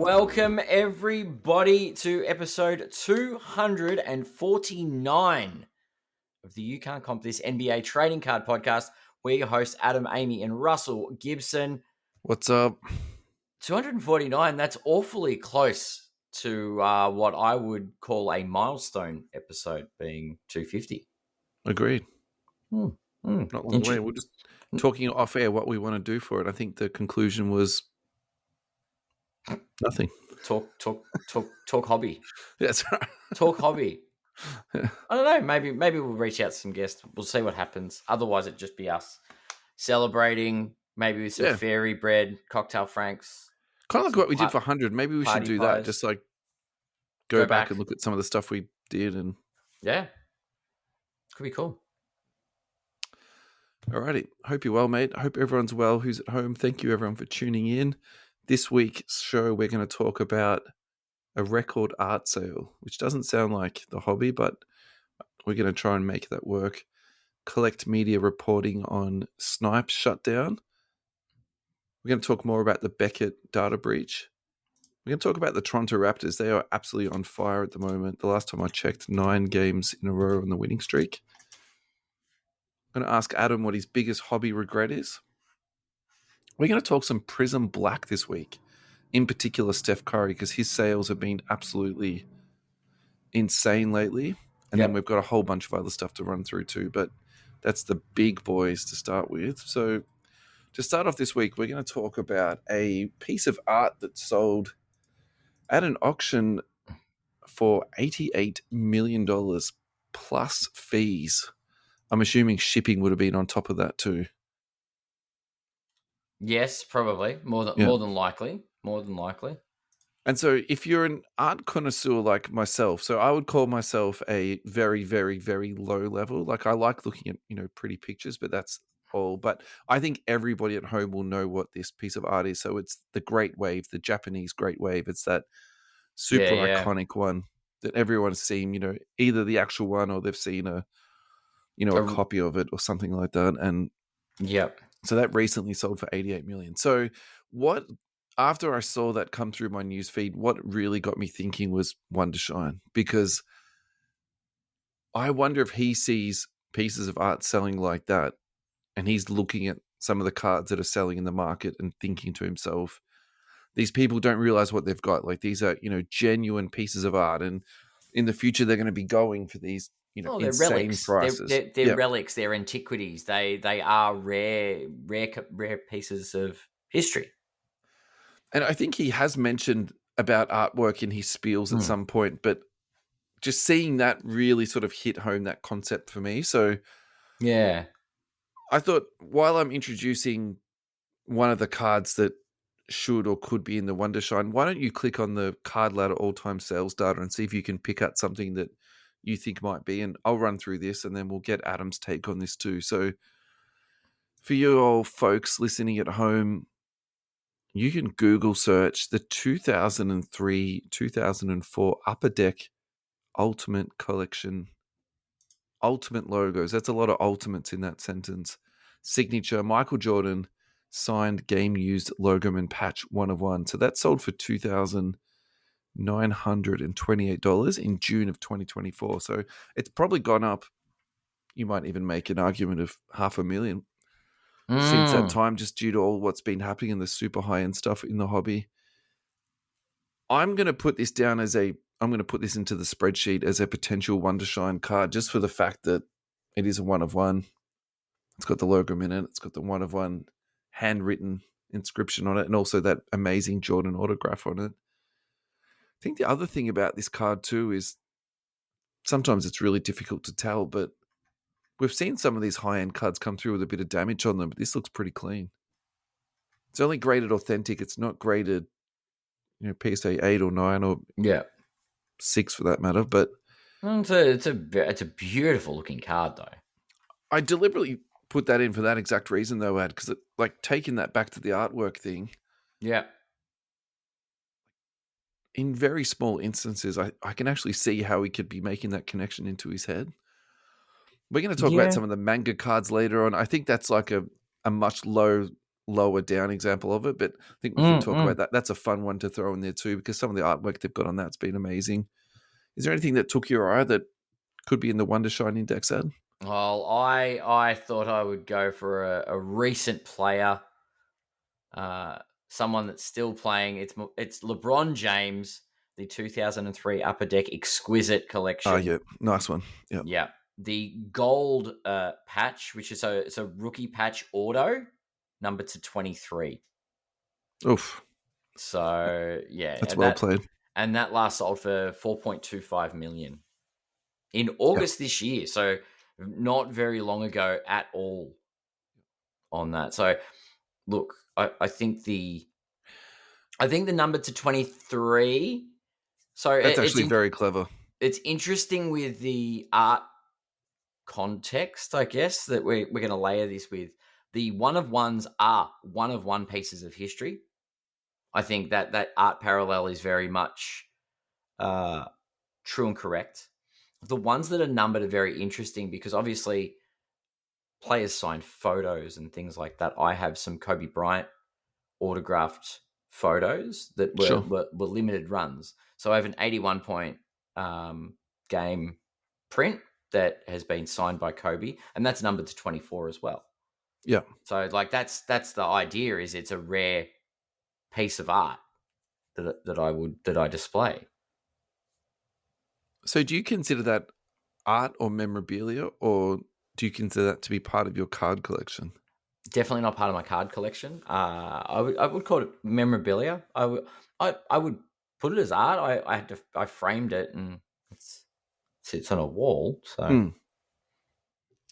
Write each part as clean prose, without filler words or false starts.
Welcome everybody to episode 249 of the You Can't Comp This NBA Trading Card Podcast. We're your hosts, Adam, Amy, and Russell Gibson. What's up? 249, that's awfully close to what I would call a milestone episode, being 250. Agreed. Not long away. We're just talking off air what we want to do for it. I think the conclusion was nothing. Talk hobby. That's right. Talk hobby. I don't know. Maybe we'll reach out to some guests. We'll see what happens. Otherwise, it'd just be us celebrating, maybe with some fairy bread, cocktail franks. Kind of like what we did for 100. Maybe we should do that. Just like go back and look at some of the stuff we did. And yeah, could be cool. Alrighty. Hope you're well, mate. I hope everyone's well who's at home. Thank you, everyone, for tuning in. This week's show, we're going to talk about a record art sale, which doesn't sound like the hobby, but we're going to try and make that work. Collect media reporting on Snype shutdown. We're going to talk more about the Beckett data breach. We're going to talk about the Toronto Raptors. They are absolutely on fire at the moment. The last time I checked, 9 games in a row on the winning streak. I'm going to ask Adam what his biggest hobby regret is. We're going to talk some Prizm Black this week. In particular, Steph Curry, because his sales have been absolutely insane lately. And then we've got a whole bunch of other stuff to run through too. But that's the big boys to start with. So to start off this week, we're going to talk about a piece of art that sold at an auction for $88 million plus fees. I'm assuming shipping would have been on top of that too. Yes, probably. More than likely. More than likely. And so if you're an art connoisseur like myself, so I would call myself a very, very, very low level. Like I like looking at, pretty pictures, but that's all. But I think everybody at home will know what this piece of art is. So it's the Great Wave, the Japanese Great Wave. It's that super iconic one that everyone's seen, either the actual one or they've seen a copy of it or something like that. And so that recently sold for 88 million. So after I saw that come through my news feed, what really got me thinking was Wondershine, because I wonder if he sees pieces of art selling like that and he's looking at some of the cards that are selling in the market and thinking to himself, these people don't realize what they've got. Like these are, genuine pieces of art. And in the future, they're going to be going for these, they're insane relics. prices. They're relics. They're antiquities. They are rare pieces of history. And I think he has mentioned about artwork in his spiels at some point, but just seeing that really sort of hit home that concept for me. So yeah, I thought while I'm introducing one of the cards that should or could be in the Wondershine, why don't you click on the Card Ladder all-time sales data and see if you can pick out something that you think might be, and I'll run through this and then we'll get Adam's take on this too. So for you all folks listening at home, you can Google search the 2003-2004 Upper Deck Ultimate Collection. Ultimate logos. That's a lot of ultimates in that sentence. Signature, Michael Jordan, signed game used Logoman patch 1 of 1. So that sold for $2,928 in June of 2024. So it's probably gone up. You might even make an argument of $500,000 since that time, just due to all what's been happening in the super high-end stuff in the hobby. I'm going to put this down I'm going to put this into the spreadsheet as a potential Wondershine card, just for the fact that it is a 1 of 1. It's got the logo in it. It's got the 1 of 1 handwritten inscription on it, and also that amazing Jordan autograph on it. I think the other thing about this card too is sometimes it's really difficult to tell, but we've seen some of these high-end cards come through with a bit of damage on them, but this looks pretty clean. It's only graded authentic. It's not graded, PSA 8 or 9 or 6 for that matter. But it's a beautiful looking card though. I deliberately put that in for that exact reason though, Ad, because taking that back to the artwork thing. Yeah. In very small instances, I can actually see how he could be making that connection into his head. We're going to talk about some of the manga cards later on. I think that's like a much low lower down example of it, but I think we can Mm, talk about mm. that. That's a fun one to throw in there too, because some of the artwork they've got on that's been amazing. Is there anything that took your eye that could be in the Wondershine Index ad? Well, I thought I would go for a recent player, uh, someone that's still playing. It's LeBron James, the 2003 Upper Deck Exquisite Oh, Collection. yeah. Nice one. Yeah. Yeah, the gold patch, which is it's a rookie patch auto, number to 23. Oof. So yeah, That's well played. and that last sold for 4.25 million in Yeah. August this year. So not very long ago at all on that. So look, I think the number to 23. So That's actually very clever. it's interesting with the art context, I guess, that we're going to layer this with. The one of ones are one of one pieces of history. I think that art parallel is very much true and correct. The ones that are numbered are very interesting because obviously players sign photos and things like that. I have some Kobe Bryant autographed photos that Sure. were limited runs. So I have an 81 point game print that has been signed by Kobe, and that's numbered to 24 as well. Yeah. So like that's the idea, is it's a rare piece of art that I display. So do you consider that art or memorabilia, or do you consider that to be part of your card collection? Definitely not part of my card collection. I would call it memorabilia. I would put it as art. I framed it and it sits on a wall. So Hmm.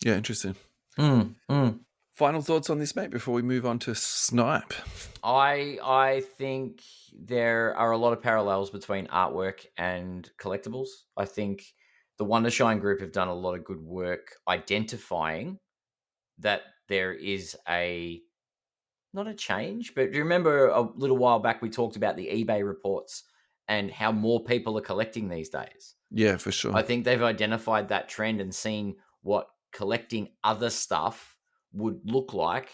Yeah, interesting. mm, mm. Final thoughts on this, mate, before we move on to Snipe. I think there are a lot of parallels between artwork and collectibles. I think the Wondershine Group have done a lot of good work identifying that there is a not a change, but do you remember a little while back we talked about the eBay reports and how more people are collecting these days? Yeah, for sure. I think they've identified that trend and seen what collecting other stuff would look like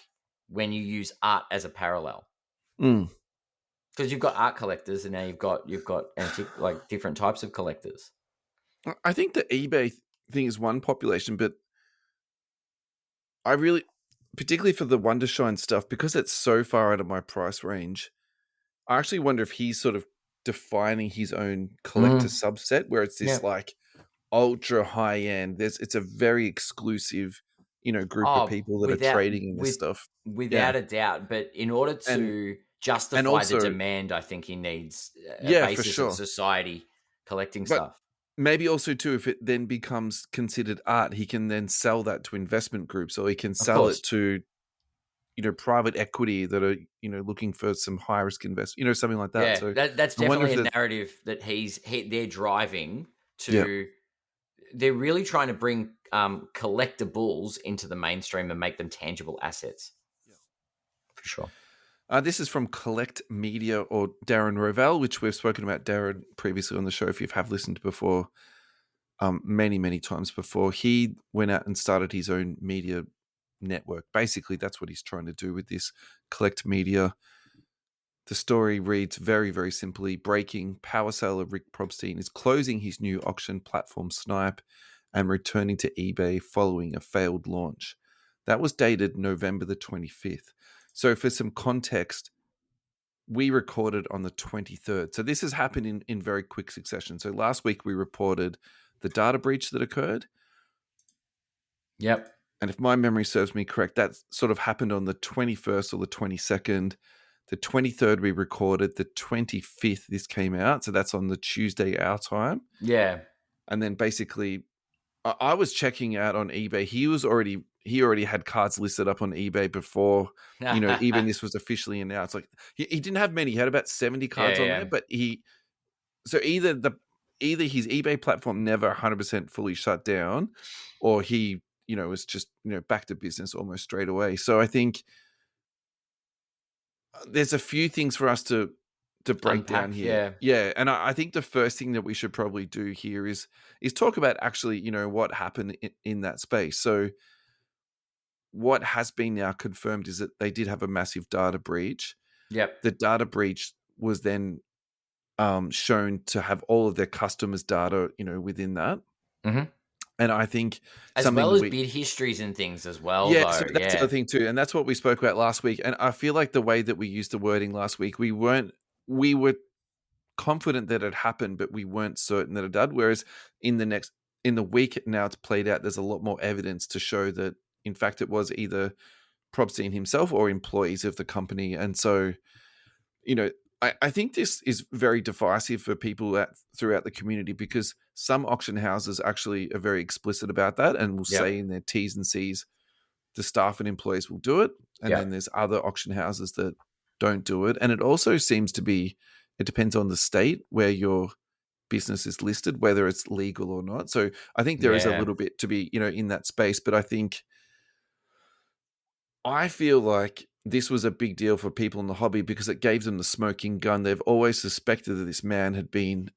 when you use art as a parallel. Mm. Because you've got art collectors and now you've got antique, like different types of collectors. I think the eBay thing is one population, but I really, particularly for the Wondershine stuff, because it's so far out of my price range, I actually wonder if he's sort of defining his own collector subset where it's this Yeah. like ultra high end. It's a very exclusive, group of Oh, people that are trading in this stuff. Yeah. without a doubt. But in order And to and justify the also, demand, I think he needs a yeah, for basis of sure. society collecting But stuff. maybe also too, if it then becomes considered art, he can then sell that to investment groups, or he can Of sell course. it to private equity that are looking for some high risk investment, something like that. Yeah, So that's I wonder if definitely a there's narrative that they're driving yeah. to. They're really trying to bring collectibles into the mainstream and make them tangible assets. For sure. This is from Collect Media or Darren Rovell, which we've spoken about Darren previously on the show if you have listened before, many, many times before. He went out and started his own media network. Basically, that's what he's trying to do with this Collect Media. The story reads very, very simply. Breaking: power seller Rick Probstein is closing his new auction platform Snype and returning to eBay following a failed launch. That was dated November the 25th. So for some context, we recorded on the 23rd. So this has happened in very quick succession. So last week we reported the data breach that occurred. Yep. And if my memory serves me correct, that sort of happened on the 21st or the 22nd. The 23rd we recorded, the 25th this came out. So that's on the Tuesday our time. Yeah. And then basically I was checking out on eBay. He already had cards listed up on eBay before, even this was officially announced. Like he didn't have many. He had about 70 cards on Yeah. there, but either his eBay platform never 100% fully shut down, or he, was just, back to business almost straight away. So I think there's a few things for us to break down Unpack. here. Yeah. Yeah, and I think the first thing that we should probably do here is talk about actually, what happened in that space. So what has been now confirmed is that they did have a massive data breach. Yep. The data breach was then shown to have all of their customers' data, within that. Mm-hmm. And I think As well something as we bid histories and things as well, yeah, so though. that's the other Yeah. thing too, and that's what we spoke about last week. And I feel like the way that we used the wording last week, we were confident that it happened, but we weren't certain that it did. Whereas in the week now it's played out, there's a lot more evidence to show that in fact it was either Probstein himself or employees of the company. And so, you know, I think this is very divisive for people throughout the community, because some auction houses actually are very explicit about that and will Yep. say in their T's and C's the staff and employees will do it. And then Yep. there's other auction houses that don't do it. And it also seems to be, it depends on the state where your business is listed, whether it's legal or not. So I think there is a Yeah. little bit to be, in that space. But I feel like this was a big deal for people in the hobby because it gave them the smoking gun. They've always suspected that this man had been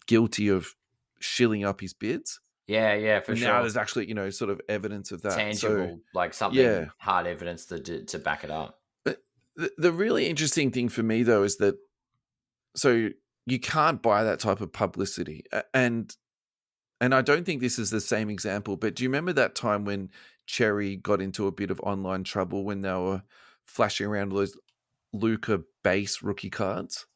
guilty of shilling up his bids. Yeah. Yeah. For And now sure. there's actually, sort of evidence of that. So, Tangible, like yeah. something hard evidence to back it up. But the really interesting thing for me, though, is that so you can't buy that type of publicity. And I don't think this is the same example, but do you remember that time when Cherry got into a bit of online trouble when they were flashing around those Luca base rookie cards?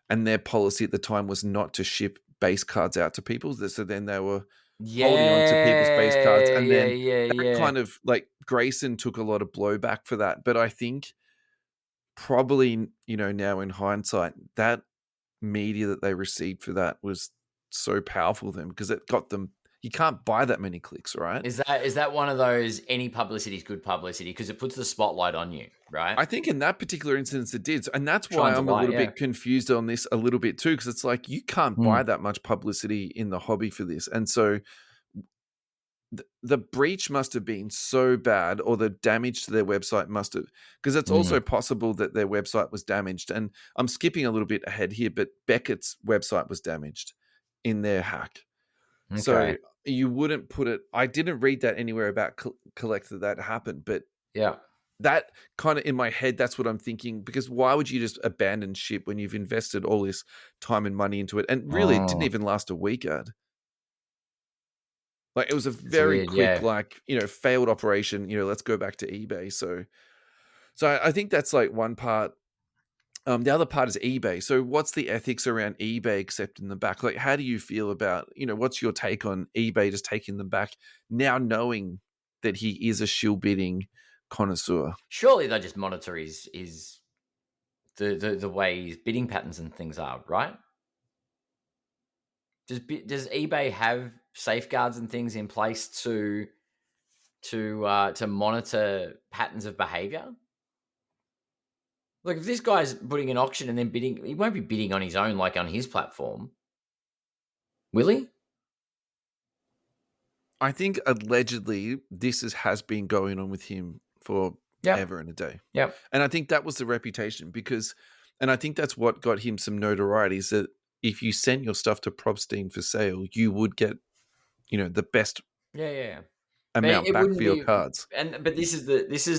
And their policy at the time was not to ship base cards out to people. So then they were holding on to people's base cards. Yeah. And Yeah. then Yeah. that Yeah. kind of like Grayson took a lot of blowback for that. But I think probably, now in hindsight, that media that they received for that was so powerful then because it got them. You can't buy that many clicks, right? Is that one of those any publicity is good publicity because it puts the spotlight on you, right? I think in that particular instance it did. And that's why Shines a I'm a light, little yeah. bit confused on this a little bit too, because it's like you can't buy Mm. that much publicity in the hobby for this. And so the breach must have been so bad, or the damage to their website must have, because it's also Mm. possible that their website was damaged. And I'm skipping a little bit ahead here, but Beckett's website was damaged in their hack. So Okay. you wouldn't put it. I didn't read that anywhere about Collect that happened, but Yeah. that kind of in my head, that's what I'm thinking. Because why would you just abandon ship when you've invested all this time and money into it? And really, it didn't Oh, even last a week, Ad. Like it was a it's very weird, quick, yeah. like, failed operation. Let's go back to eBay. So I think that's like one part. The other part is eBay. So what's the ethics around eBay accepting them back? Like, how do you feel about, what's your take on eBay just taking them back now, knowing that he is a shill bidding connoisseur? Surely they just monitor his the way his bidding patterns and things are, right? Does eBay have safeguards and things in place to monitor patterns of behavior? Like if this guy's putting an auction and then bidding, he won't be bidding on his own like on his platform, will he? I think allegedly has been going on with him for Yep. ever and a day. Yep. And I think that was the reputation and I think that's what got him some notoriety, is that if you sent your stuff to Probstein for sale, you would get, the best Yeah, yeah, yeah. But amount it back for wouldn't your be, cards. but this is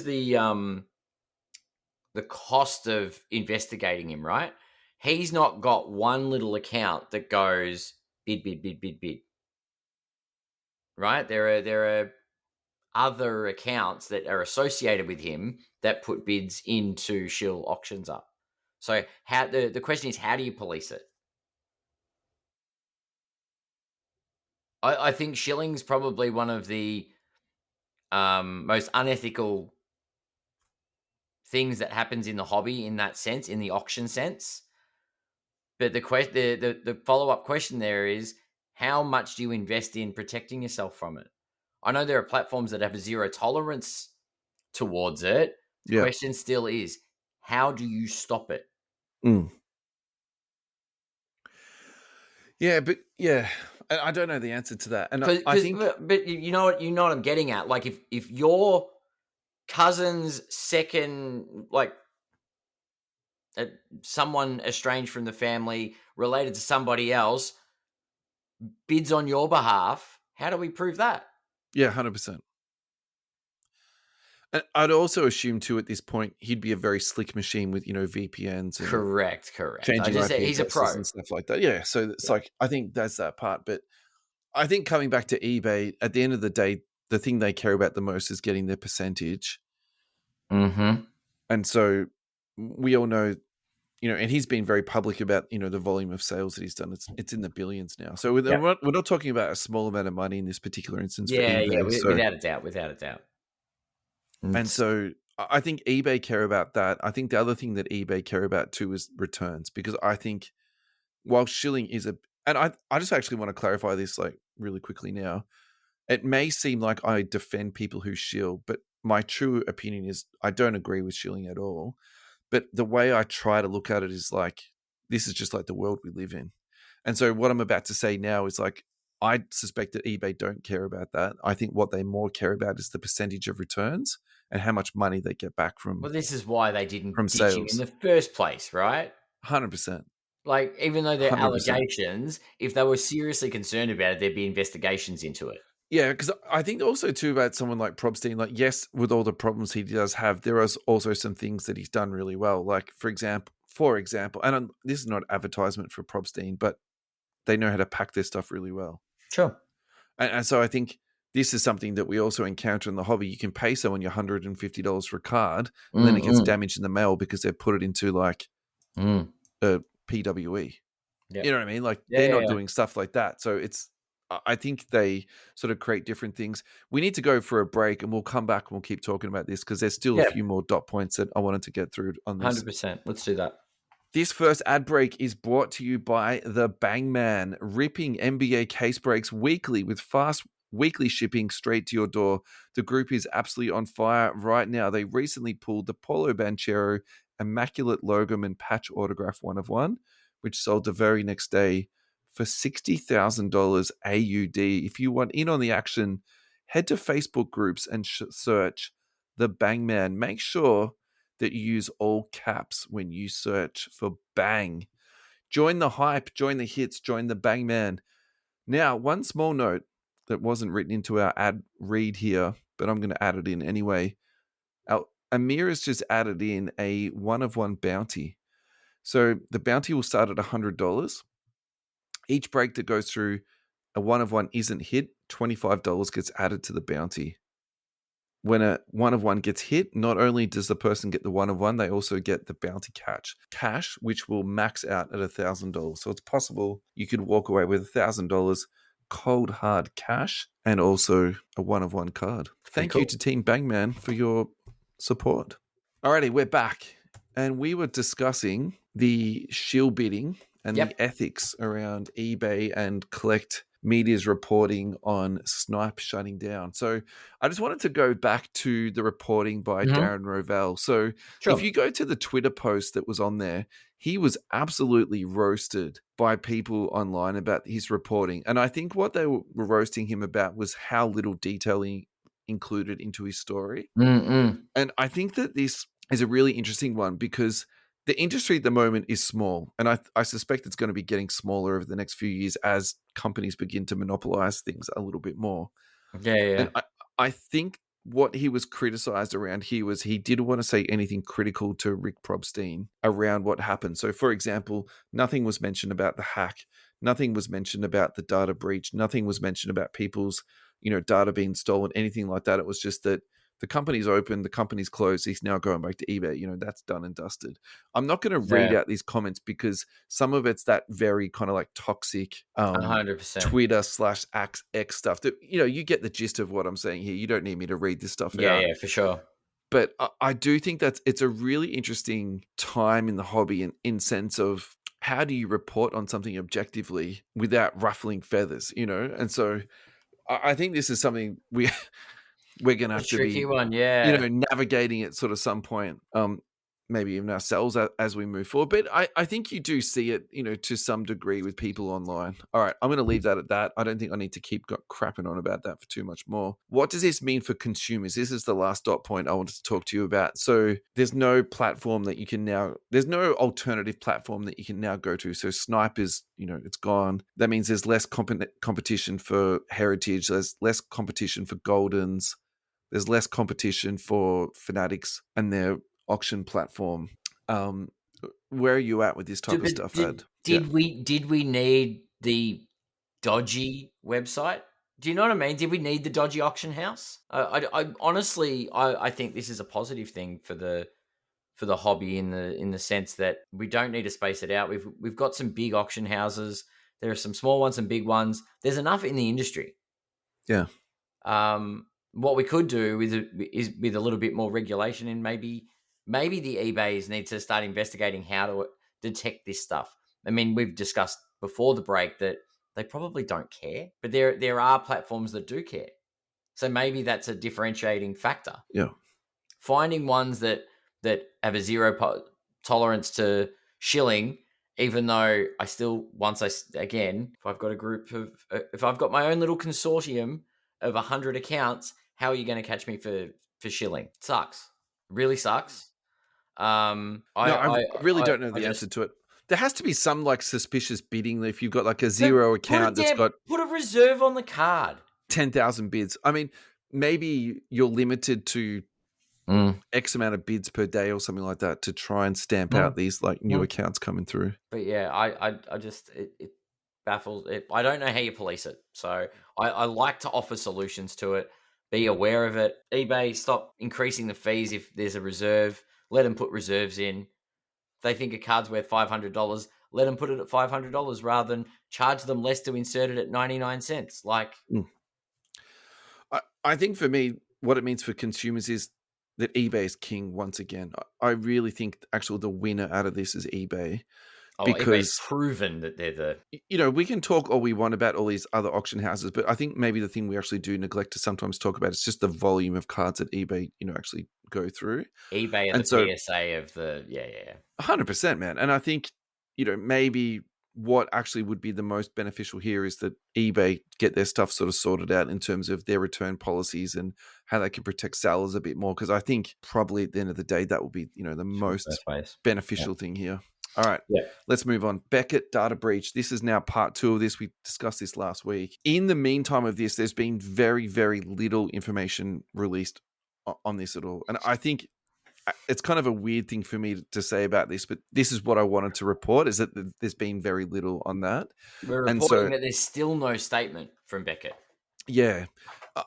the cost of investigating him, right? He's not got one little account that goes bid, bid, bid, bid, bid. Right? There are other accounts that are associated with him that put bids into shill auctions up. So how the question is, how do you police it? I think shilling's probably one of the most unethical things that happens in the hobby in that sense, in the auction sense. But the follow up question there is, how much do you invest in protecting yourself from it? I know there are platforms that have a zero tolerance towards it. The Yeah. question still is, how do you stop it? Mm. Yeah, but yeah, I don't know the answer to that. And I Because think, but you know what I'm getting at. Like if your cousin's second, like someone estranged from the family related to somebody else bids on your behalf, how do we prove that? yeah, 100%. And I'd also assume too at this point he'd be a very slick machine with VPNs and Correct. I changing just IP say he's a addresses pro. and stuff like that. Yeah, so it's Yeah. like I think that's that part. But I think coming back to eBay, at the end of the day, the thing they care about the most is getting their percentage. Mm-hmm. And so we all know, and he's been very public about, the volume of sales that he's done. It's in the billions now. So Yeah. we're not talking about a small amount of money in this particular instance for Yeah. eBay. So Without a doubt. Without a doubt. and It's, so I think eBay care about that. I think the other thing that eBay care about too is returns, because I think while shilling is and I just actually want to clarify this like really quickly now. It may seem like I defend people who shill, but my true opinion is I don't agree with shilling at all. But the way I try to look at it is like, this is just like the world we live in. And so what I'm about to say now is like, I suspect that eBay don't care about that. I think what they more care about is the percentage of returns and how much money they get back well, this is why they didn't from ditch him in sales. the first place, right? 100%. Like, even though they're 100%. allegations, if they were seriously concerned about it, there'd be investigations into it. Yeah, because I think also too about someone like Probstein, like, yes, with all the problems he does have, there are also some things that he's done really well. Like, for example, and this is not advertisement for Probstein, but they know how to pack their stuff really well. Sure. And so I think this is something that we also encounter in the hobby. You can pay someone your $150 for a card, and then it gets Mm-mm. damaged in the mail because they've put it into like a PWE. Yeah. You know what I mean? Like, they're Yeah. not doing stuff like that. So I think they sort of create different things. We need to go for a break, and we'll come back and we'll keep talking about this because there's still a Yeah. few more dot points that I wanted to get through on this. 100%. Let's do that. This first ad break is brought to you by the Bang Man, ripping NBA case breaks weekly with fast weekly shipping straight to your door. The group is absolutely on fire right now. They recently pulled the Polo Banchero Immaculate Logum and Patch Autograph 1 of 1, which sold the very next day for $60,000 AUD. If you want in on the action, head to Facebook groups and search the Bang Man. Make sure that you use all caps when you search for Bang. Join the hype, join the hits, join the Bang Man. Now, one small note that wasn't written into our ad read here, but I'm going to add it in anyway. Amir has just added in a 1 of 1 bounty. So the bounty will start at $100. Each break that goes through a 1 of 1 isn't hit, $25 gets added to the bounty. When a 1 of 1 gets hit, not only does the person get the 1 of 1, they also get the bounty cash, which will max out at $1,000. So it's possible you could walk away with $1,000 cold hard cash and also a 1 of 1 card. Pretty Thank you cool. to Team Bangman for your support. Alrighty, we're back, and we were discussing the shield bidding and Yep. the ethics around eBay and Collect Media's reporting on Snype shutting down. So I just wanted to go back to the reporting by Darren Rovell. So Sure. if you go to the Twitter post that was on there, he was absolutely roasted by people online about his reporting. And I think what they were roasting him about was how little detail he included into his story. Mm-mm. And I think that this is a really interesting one because the industry at the moment is small, and I suspect it's going to be getting smaller over the next few years as companies begin to monopolize things a little bit more. Yeah. And I think what he was criticized around here was he didn't want to say anything critical to Rick Probstein around what happened. So, for example, nothing was mentioned about the hack. Nothing was mentioned about the data breach. Nothing was mentioned about people's, data being stolen, anything like that. It was just that the company's open, the company's closed. He's now going back to eBay. That's done and dusted. I'm not going to read out these comments because some of it's that very kind of like toxic 100%. Twitter/X stuff that, you get the gist of what I'm saying here. You don't need me to read this stuff out. Yeah, for sure. But I do think it's a really interesting time in the hobby in sense of how do you report on something objectively without ruffling feathers, And so I think this is something we're going to have to Tricky be, one, yeah. navigating at sort of some point, maybe even ourselves as we move forward. But I think you do see it, to some degree with people online. All right, I'm going to leave that at that. I don't think I need to keep crapping on about that for too much more. What does this mean for consumers? This is the last dot point I wanted to talk to you about. So there's no platform that you can now, there's no alternative platform that you can now go to. So Snype is, it's gone. That means there's less competition for Heritage. There's less competition for Goldens. There's less competition for fanatics and their auction platform. Where are you at with this type of stuff, Ad? Yeah. Did we need the dodgy website? Do you know what I mean? Did we need the dodgy auction house? I honestly, I think this is a positive thing for the hobby in the sense that we don't need to space it out. We've got some big auction houses. There are some small ones and big ones. There's enough in the industry. Yeah. What we could do is with a little bit more regulation, and maybe the eBays need to start investigating how to detect this stuff. I mean, we've discussed before the break that they probably don't care, but there are platforms that do care. So maybe that's a differentiating factor. Yeah. Finding ones that have a zero tolerance to shilling, even though I still, again, if I've got a group of, if I've got my own little consortium of 100 accounts, how are you going to catch me for shilling? It sucks. It really sucks. I really don't know I the answer just to it. There has to be some like suspicious bidding if you've got like a but zero account that's got put a reserve on the card. 10,000 bids. I mean, maybe you're limited to X amount of bids per day or something like that to try and stamp out these like new accounts coming through. But yeah, I just it baffles it. I don't know how you police it. So I like to offer solutions to it. Be aware of it. eBay, stop increasing the fees if there's a reserve. Let them put reserves in. If they think a card's worth $500, let them put it at $500 rather than charge them less to insert it at 99 cents. Like, I think for me, what it means for consumers is that eBay is king once again. I really think actually the winner out of this is eBay. eBay's proven that they're the... we can talk all we want about all these other auction houses, but I think maybe the thing we actually do neglect to sometimes talk about is just the volume of cards that eBay, actually go through. eBay and the PSA of the... Yeah. 100%, man. And I think, maybe what actually would be the most beneficial here is that eBay get their stuff sort of sorted out in terms of their return policies and how they can protect sellers a bit more. Because I think probably at the end of the day, that will be, the most beneficial thing here. All right, let's move on. Beckett data breach. This is now part 2 of this. We discussed this last week. In the meantime of this, there's been very, very little information released on this at all. And I think it's kind of a weird thing for me to say about this, but this is what I wanted to report, is that there's been very little on that. We're reporting that there's still no statement from Beckett. Yeah.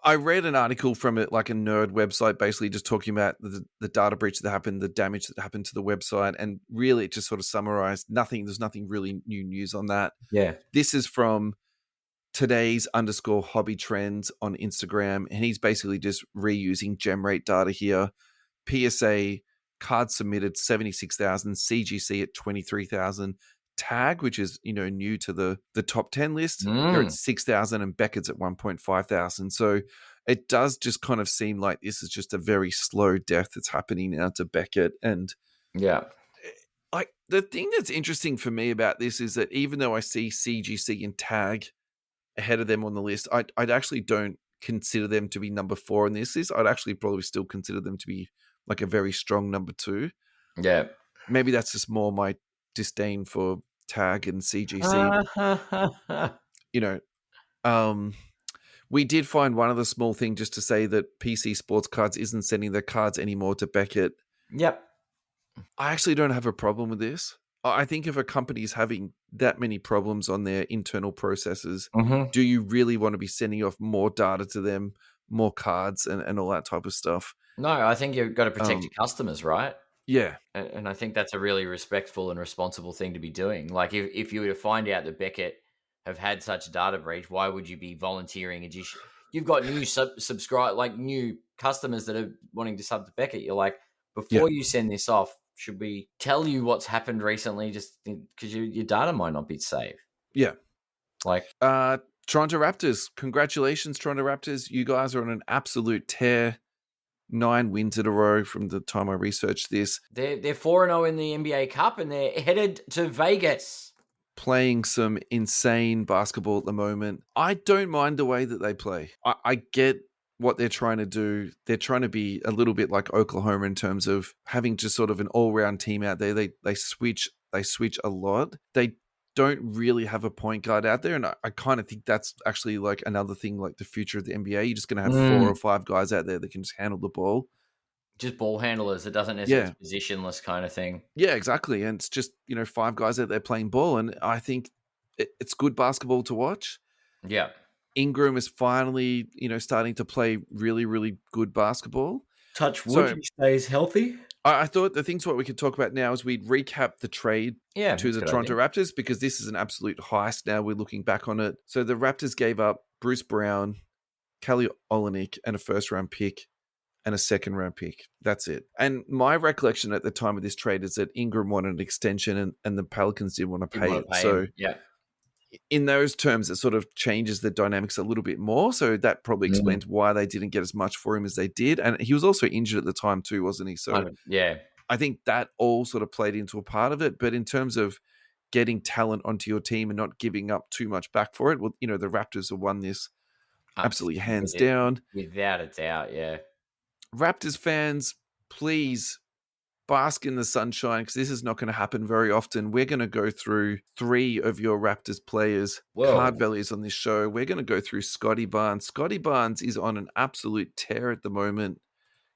I read an article from a nerd website basically just talking about the data breach that happened, the damage that happened to the website, and really it just sort of summarized there's nothing really new news on that. Yeah. This is from today's_hobby trends on Instagram, and he's basically just reusing gem rate data here. PSA cards submitted 76,000, CGC at 23,000, Tag, which is new to the top 10 list, they're at 6,000, and Beckett's at 1,500. So it does just kind of seem like this is just a very slow death that's happening now to Beckett. And the thing that's interesting for me about this is that even though I see CGC and Tag ahead of them on the list, I'd actually don't consider them to be number 4 in this list. I'd actually probably still consider them to be like a very strong number 2. Yeah. Maybe that's just more my disdain for Tag and CGC. We did find one other small thing just to say that PC Sports Cards isn't sending their cards anymore to Beckett. Yep. I actually don't have a problem with this. I think if a company is having that many problems on their internal processes, do you really want to be sending off more data to them, more cards and all that type of stuff? No, I think you've got to protect your customers, right? Yeah. And I think that's a really respectful and responsible thing to be doing. Like if you were to find out that Beckett have had such a data breach, why would you be volunteering addition? You've got new new customers that are wanting to sub to Beckett. You're like, before you send this off, should we tell you what's happened recently just because your data might not be safe? Yeah. Like Toronto Raptors. Congratulations, Toronto Raptors. You guys are on an absolute tear. 9 wins in a row from the time I researched this. They're 4-0 in the NBA Cup, and they're headed to Vegas. Playing some insane basketball at the moment. I don't mind the way that they play. I get what they're trying to do. They're trying to be a little bit like Oklahoma in terms of having just sort of an all-round team out there. They switch a lot. They don't really have a point guard out there. And I kind of think that's actually like another thing, like the future of the NBA. You're just going to have 4 or 5 guys out there that can just handle the ball. Just ball handlers. It doesn't necessarily, Yeah. it's positionless kind of thing. Yeah, exactly. And it's just, 5 guys out there playing ball. And I think it's good basketball to watch. Yeah. Ingram is finally, starting to play really, really good basketball. Touch wood, So he stays healthy. I thought the things what we could talk about now is we'd recap the trade Yeah, to that's the a good Toronto idea. Raptors, because this is an absolute heist now. We're looking back on it. So the Raptors gave up Bruce Brown, Kelly Olynyk, and a first-round pick and a second-round pick. That's it. And my recollection at the time of this trade is that Ingram wanted an extension and the Pelicans didn't want to Didn't pay want it. to pay So him. Yeah. in those terms, it sort of changes the dynamics a little bit more. So that probably Mm. explains why they didn't get as much for him as they did. And he was also injured at the time too, wasn't he? So Yeah. I think that all sort of played into a part of it. But in terms of getting talent onto your team and not giving up too much back for it, well, the Raptors have won this absolutely hands down. Without a doubt, yeah. Raptors fans, please bask in the sunshine, because this is not going to happen very often. We're going to go through 3 of your Raptors players' card values on this show. We're going to go through Scotty Barnes. Scotty Barnes is on an absolute tear at the moment.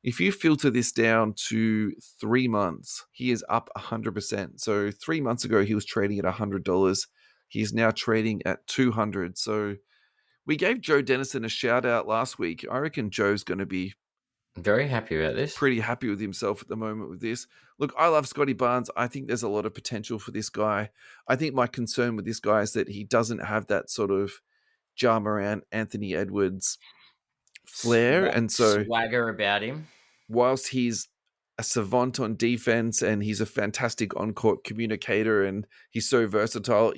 If you filter this down to 3 months, he is up 100%. So 3 months ago, he was trading at $100. He's now trading at $200. So we gave Joe Dennison a shout out last week. I reckon Joe's going to be I'm very happy about this. pretty happy with himself at the moment with this. Look, I love Scotty Barnes. I think there's a lot of potential for this guy. I think my concern with this guy is that he doesn't have that sort of Ja Morant, Anthony Edwards flair. And so Swagger about him. whilst he's a savant on defense and he's a fantastic on-court communicator and he's so versatile,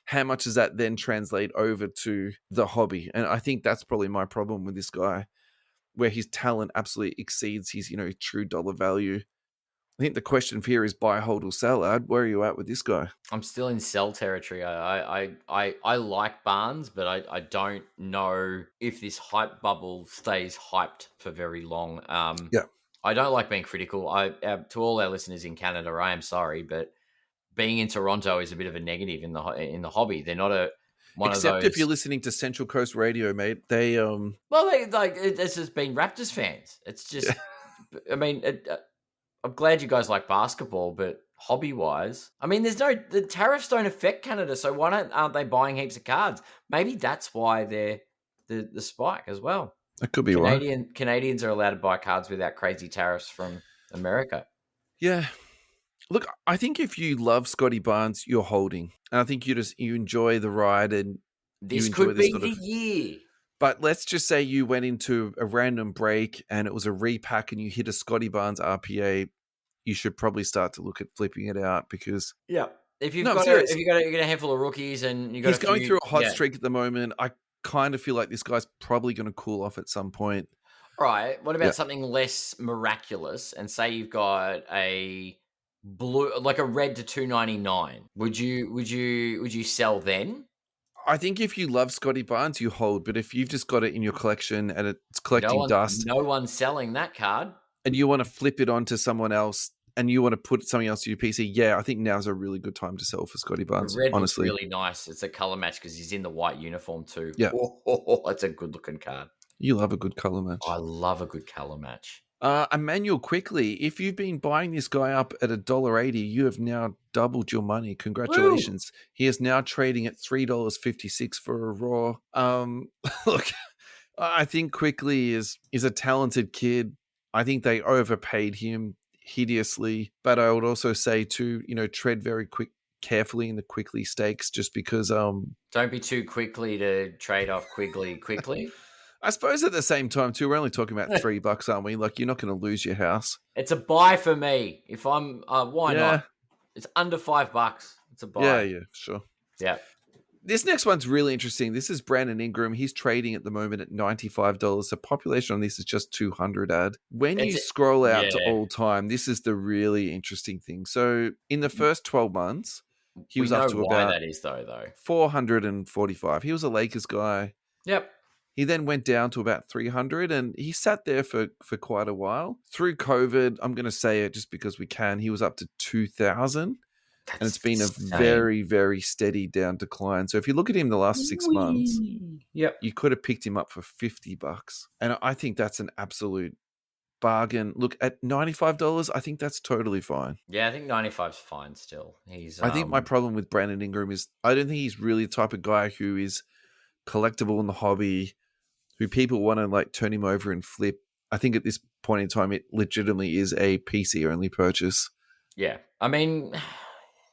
how much does that then translate over to the hobby? And I think that's probably my problem with this guy, where his talent absolutely exceeds his, true dollar value. I think the question for here is buy, hold, or sell. Ad, where are you at with this guy? I'm still in sell territory. I like Barnes, but I don't know if this hype bubble stays hyped for very long. Yeah. I don't like being critical. To all our listeners in Canada, I am sorry, but being in Toronto is a bit of a negative in the hobby. They're not one Except of those. if you're listening to Central Coast Radio, mate. They it's just been Raptors fans. It's just, I mean, I'm glad you guys like basketball, but hobby wise, I mean, the tariffs don't affect Canada, so aren't they buying heaps of cards? Maybe that's why they're the spike as well. that could be why. Canadians are allowed to buy cards without crazy tariffs from America. Yeah. Look, I think if you love Scotty Barnes, you're holding. And I think you enjoy the ride and This you enjoy could this be sort the of. year. But let's just say you went into a random break and it was a repack and you hit a Scotty Barnes RPA, you should probably start to look at flipping it out, because Yeah. If you've no, I'm got serious. you got a handful of rookies and you got He's a few, going through a hot yeah. streak at the moment. I kind of feel like this guy's probably going to cool off at some point. All right. What about Yeah. something less miraculous? And say you've got a blue, like a red to 299. Would you sell then? I think if you love Scotty Barnes, you hold. But if you've just got it in your collection and it's collecting dust, No one's selling that card, and you want to flip it onto someone else and you want to put something else to your PC, yeah, I think now's a really good time to sell for Scotty Barnes. the red Honestly, looks really nice. It's a color match because he's in the white uniform too. Yeah. That's a good looking card. You love a good color match. I love a good color match. Emmanuel, quickly, if you've been buying this guy up at $1.80, you have now doubled your money. Congratulations. Woo! He is now trading at $3.56 for a raw. Look, I think Quickly is a talented kid. I think they overpaid him hideously, but I would also say to, tread very carefully in the Quickly stakes, just because don't be too quickly to trade off quickly. I suppose at the same time too, we're only talking about $3, aren't we? Like, you're not going to lose your house. It's a buy for me. If I'm, why not? It's under $5. It's a buy. Yeah, sure. Yeah. This next one's really interesting. This is Brandon Ingram. He's trading at the moment at $95. The population on this is just 200 ad. When you scroll out to all time, this is the really interesting thing. So in the first 12 months, he was up to about that is though 445. He was a Lakers guy. Yep. He then went down to about 300 and he sat there for quite a while. Through COVID, I'm going to say it just because we can, he was up to 2,000. And That's it's been a insane. very, very steady down decline. So if you look at him the last 6 months, Whee! Yep. you could have picked him up for $50. And I think that's an absolute bargain. Look, at $95, I think that's totally fine. Yeah, I think 95's fine still. He's I think my problem with Brandon Ingram is I don't think he's really the type of guy who is collectible in the hobby, who people want to like turn him over and flip. I think at this point in time, it legitimately is a PC only purchase. yeah. I mean,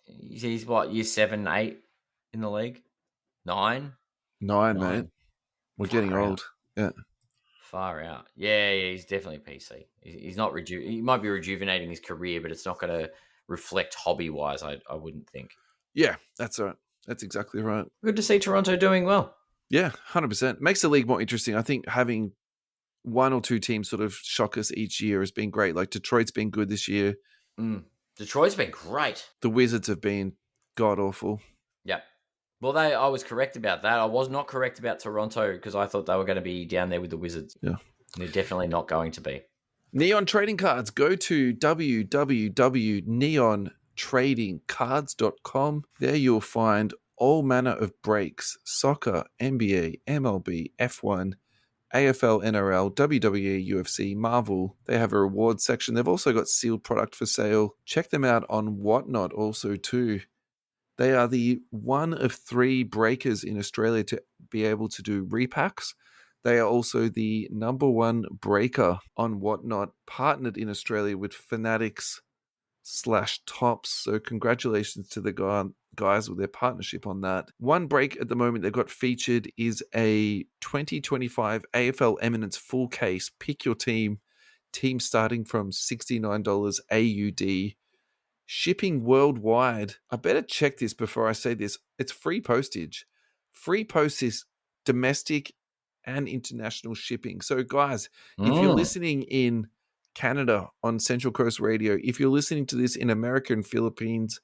he's what, year 7, 8 in the league? 9? 9, mate. 9. We're getting Far out. old. Yeah. Far out. Yeah, he's definitely PC. He's not he might be rejuvenating his career, but it's not going to reflect hobby wise. I wouldn't think. Yeah, that's right. That's exactly right. Good to see Toronto doing well. Yeah, 100%. Makes the league more interesting. I think having one or two teams sort of shock us each year has been great. Like Detroit's been good this year. Detroit's been great. The Wizards have been god awful. Yep. Well, I was correct about that. I was not correct about Toronto because I thought they were going to be down there with the Wizards. Yeah. They're definitely not going to be. Neon Trading Cards. Go to www.neontradingcards.com. There you'll find all manner of breaks: soccer, NBA, MLB, F1, AFL, NRL, WWE, UFC, Marvel. They have a rewards section. They've also got sealed product for sale. Check them out on Whatnot also too. They are the one of 3 breakers in Australia to be able to do repacks. They are also the number 1 breaker on Whatnot, partnered in Australia with Fanatics/Tops. So congratulations to the guys with their partnership on that. One break at the moment they've got featured is a 2025 AFL Eminence full case. Pick your team starting from $69 AUD. Shipping worldwide. I better check this before I say this. It's free postage. Free postage, domestic and international shipping. So, guys, if you're listening in Canada on Central Coast Radio, if you're listening to this in America and Philippines,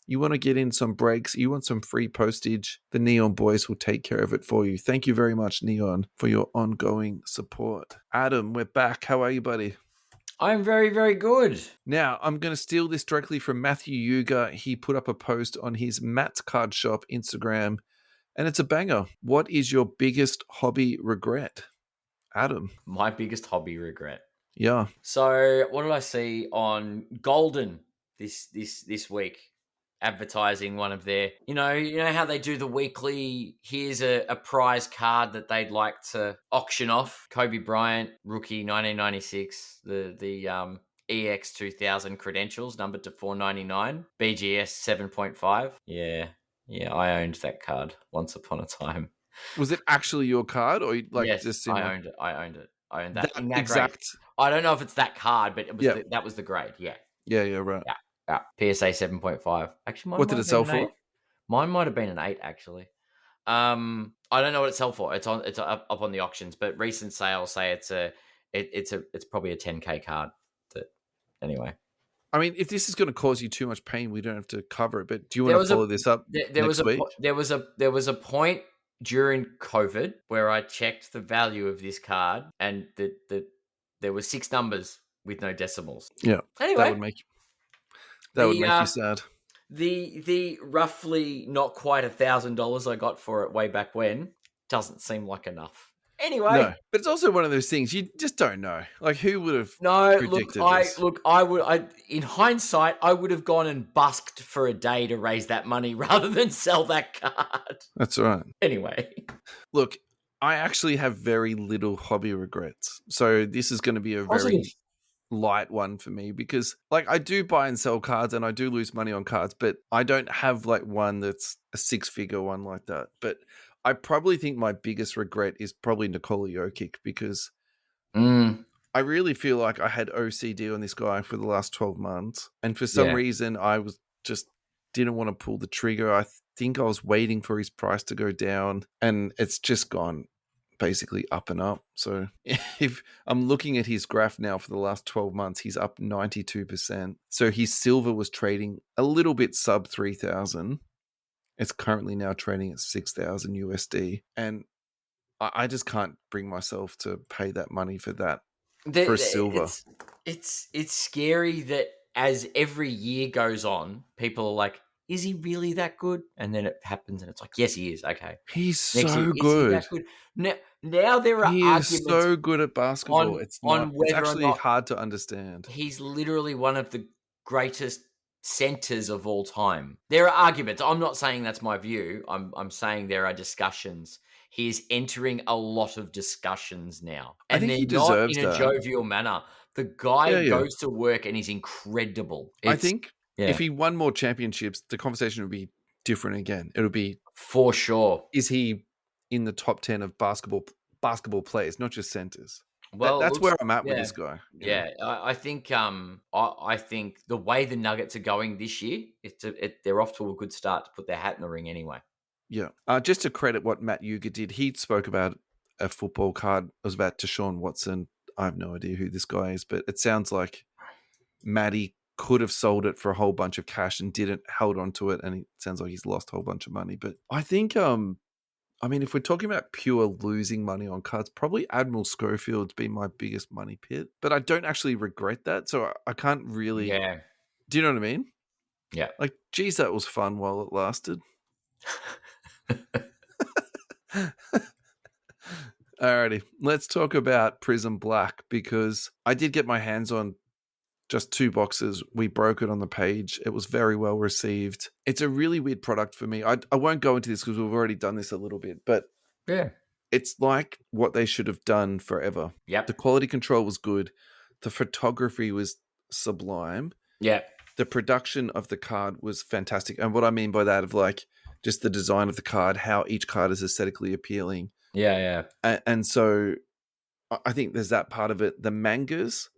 you want to get in some breaks, you want some free postage, the Neon Boys will take care of it for you. Thank you very much, Neon, for your ongoing support. Adam, we're back. How are you, buddy? I'm very, very good. Now, I'm going to steal this directly from Matthew Yuga. He put up a post on his Matt's Card Shop Instagram, and it's a banger. What is your biggest hobby regret? Adam. My biggest hobby regret. Yeah. So, what did I see on Golden this week? Advertising one of their, you know how they do the weekly, here's a prize card that they'd like to auction off. Kobe Bryant, rookie 1996, the EX 2000 credentials numbered to 499, BGS 7.5. Yeah, I owned that card once upon a time. Was it actually your card, or Yes, just I owned it. I owned that in that exact grade. I don't know if it's that card, but it was Yeah. that was the grade. Yeah. Yeah, right. Yeah. PSA 7.5. Actually, mine What did might it have sell been an for? 8. Mine might have been an 8, actually. I don't know what it sell for. It's up on the auctions, but recent sales say it's probably a 10K card. Anyway. I mean, if this is going to cause you too much pain, we don't have to cover it. But do you want to follow this up next week? There was a point during COVID where I checked the value of this card, and there were 6 numbers with no decimals. Yeah. Anyway, that would make you sad. The roughly not quite $1,000 I got for it way back when doesn't seem like enough. Anyway, no, but it's also one of those things you just don't know. Like, who would have predicted this? In hindsight, I would have gone and busked for a day to raise that money rather than sell that card. That's right. Anyway, look, I actually have very little hobby regrets, so this is going to be a very light one for me because, like, I do buy and sell cards and I do lose money on cards, but I don't have like one that's a 6-figure one like that. But I probably think my biggest regret is probably Nikola Jokic because I really feel like I had OCD on this guy for the last 12 months. And for some reason, I was just didn't want to pull the trigger. I think I was waiting for his price to go down and it's just gone basically up and up. So if I'm looking at his graph now for the last 12 months, he's up 92%. So his silver was trading a little bit sub 3,000. It's currently now trading at 6,000 USD. And I just can't bring myself to pay that money for that for silver. It's scary that as every year goes on, people are like, is he really that good? And then it happens and it's like, yes, he is. Okay. He's Next year, so is he that good. good? Now there are He is arguments so good at basketball. on It's not. on It's whether or actually not hard to understand. he's literally one of the greatest centers of all time. There are arguments. I'm not saying that's my view. I'm saying there are discussions. He is entering a lot of discussions now, I and think they're he not deserves in a that. jovial manner. The guy Yeah, yeah. goes to work and he's incredible. I It's think if yeah, he won more championships, the conversation would be different again. It would be, for sure. is he in the top 10 of basketball players, not just centers? Well, it That's looks where I'm at with yeah. this guy. Yeah, I think the way the Nuggets are going this year, they're off to a good start to put their hat in the ring anyway. Yeah. Just to credit what Matt Yuga did, he spoke about a football card. It was about Deshaun Watson. I have no idea who this guy is, but it sounds like Matty could have sold it for a whole bunch of cash and didn't, held on to it, and it sounds like he's lost a whole bunch of money. But I think, I mean, if we're talking about pure losing money on cards, probably Admiral Schofield's been my biggest money pit. But I don't actually regret that, so I can't really. Yeah, Do you know what I mean? yeah. Like, geez, that was fun while it lasted. Alrighty, let's talk about Prizm Black, because I did get my hands on just 2 boxes. We broke it on the page. It was very well received. It's a really weird product for me. I won't go into this because we've already done this a little bit, but Yeah. it's like what they should have done forever. Yep. The quality control was good. The photography was sublime. Yeah. The production of the card was fantastic. And what I mean by that, of like just the design of the card, how each card is aesthetically appealing. Yeah. And so I think there's that part of it. The mangas,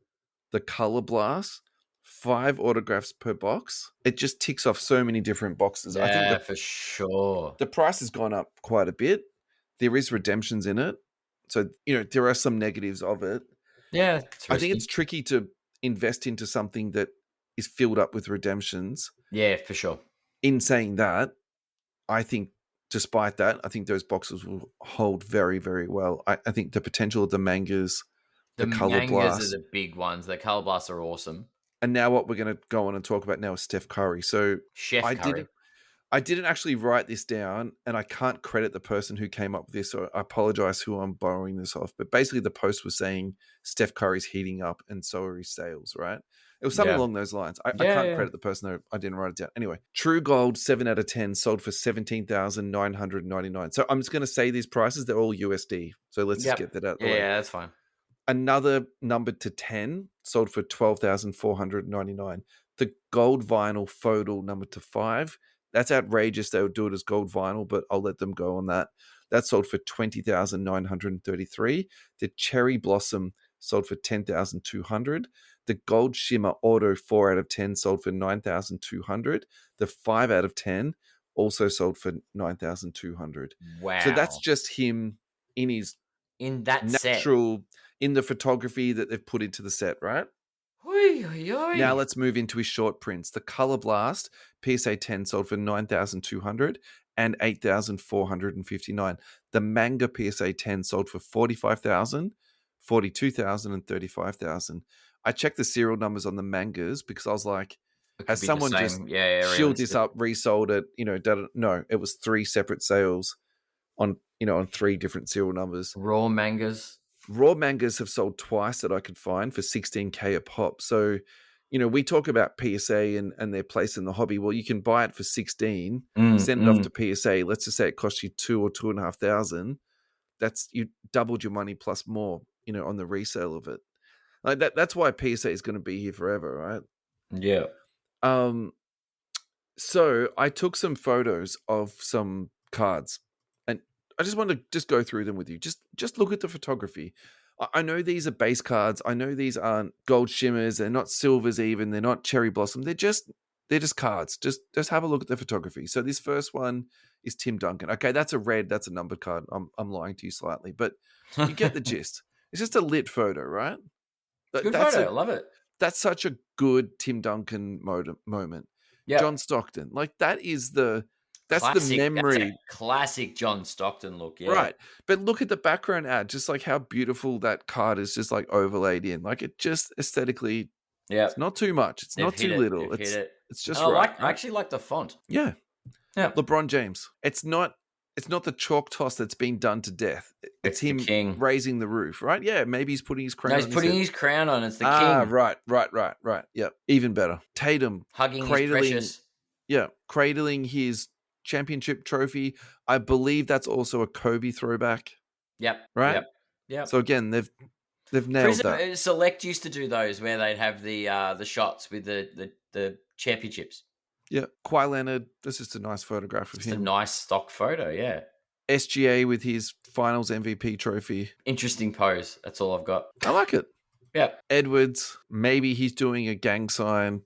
the color blast, 5 autographs per box. It just ticks off so many different boxes. I think Yeah, for sure. the price has gone up quite a bit. There is redemptions in it. So, there are some negatives of it. Yeah, it's I think risky. it's tricky to invest into something that is filled up with redemptions. Yeah, for sure. In saying that, I think despite that, I think those boxes will hold very, very well. I think the potential of the mangas, The the color mangas are blast, the big ones. The color blasts are awesome. and now what we're going to go on and talk about now is Steph Curry. So Chef I Curry. didn't actually write this down, and I can't credit the person who came up with this, so I apologize who I'm borrowing this off. But basically, the post was saying Steph Curry's heating up and so are his sales, right? It was something Yeah. along those lines. I Yeah, can't yeah. credit the person, though. I didn't write it down. Anyway, True Gold 7 out of 10 sold for $17,999. So I'm just going to say these prices, they're all USD. So let's just get that out of the way. Yeah, that's fine. Another numbered to 10 sold for $12,499. The gold vinyl Fodal numbered to 5. That's outrageous. They would do it as gold vinyl, but I'll let them go on that. That sold for $20,933. The Cherry Blossom sold for $10,200. The Gold Shimmer Auto 4 out of 10 sold for $9,200. The 5 out of 10 also sold for $9,200. Wow. So that's just him in his in that natural, in the photography that they've put into the set, right? set. Now let's move into his short prints. The Color Blast PSA 10 sold for $9,200 and $8,459. The Manga PSA 10 sold for $45,000, $42,000, and $35,000. I checked the serial numbers on the mangas because I was like, has someone just shielded this up, resold it? No, it was 3 separate sales on 3 different serial numbers. Raw mangas. Raw mangas have sold twice that I could find for $16K a pop. So, we talk about PSA and their place in the hobby. Well, you can buy it for 16, send it off to PSA. Let's just say it costs you $2,000 or $2,500. That's, you doubled your money plus more, on the resale of it. Like that's why PSA is going to be here forever, right? Yeah. So I took some photos of some cards, and I just want to just go through them with you. Just look at the photography. I know these are base cards. I know these aren't gold shimmers. They're not silvers even. They're not cherry blossom. They're just cards. Just have a look at the photography. So this first one is Tim Duncan. Okay, that's a red. That's a numbered card. I'm lying to you slightly, but you get the gist. It's just a lit photo, right? Good photo. I love it. That's such a good Tim Duncan moment. Yep. John Stockton. Like that's the memory. That's a classic John Stockton look. Yeah. Right. But look at the background ad, just like how beautiful that card is just like overlaid in. Like it just aesthetically Yeah. It's not too much. It's not too little. They've hit it. It's And just right. I actually like the font. Yeah. Yeah. LeBron James. It's not the chalk toss that's been done to death. It's the him king. raising the roof, right? Yeah, maybe he's putting his crown No, on he's his putting head. his crown on. It's the king. Right. Yep, even better. Tatum Hugging his precious. Yeah, cradling his championship trophy. I believe that's also a Kobe throwback. Yep. Right? Yep. So again, they've nailed Prizm that. Select used to do those where they'd have the shots with the championships. Yeah, Kawhi Leonard. This is just a nice photograph of Just a him. nice stock photo, yeah. SGA with his Finals MVP trophy. Interesting pose. That's all I've got. I like it. Yeah. Edwards. Maybe he's doing a gang sign.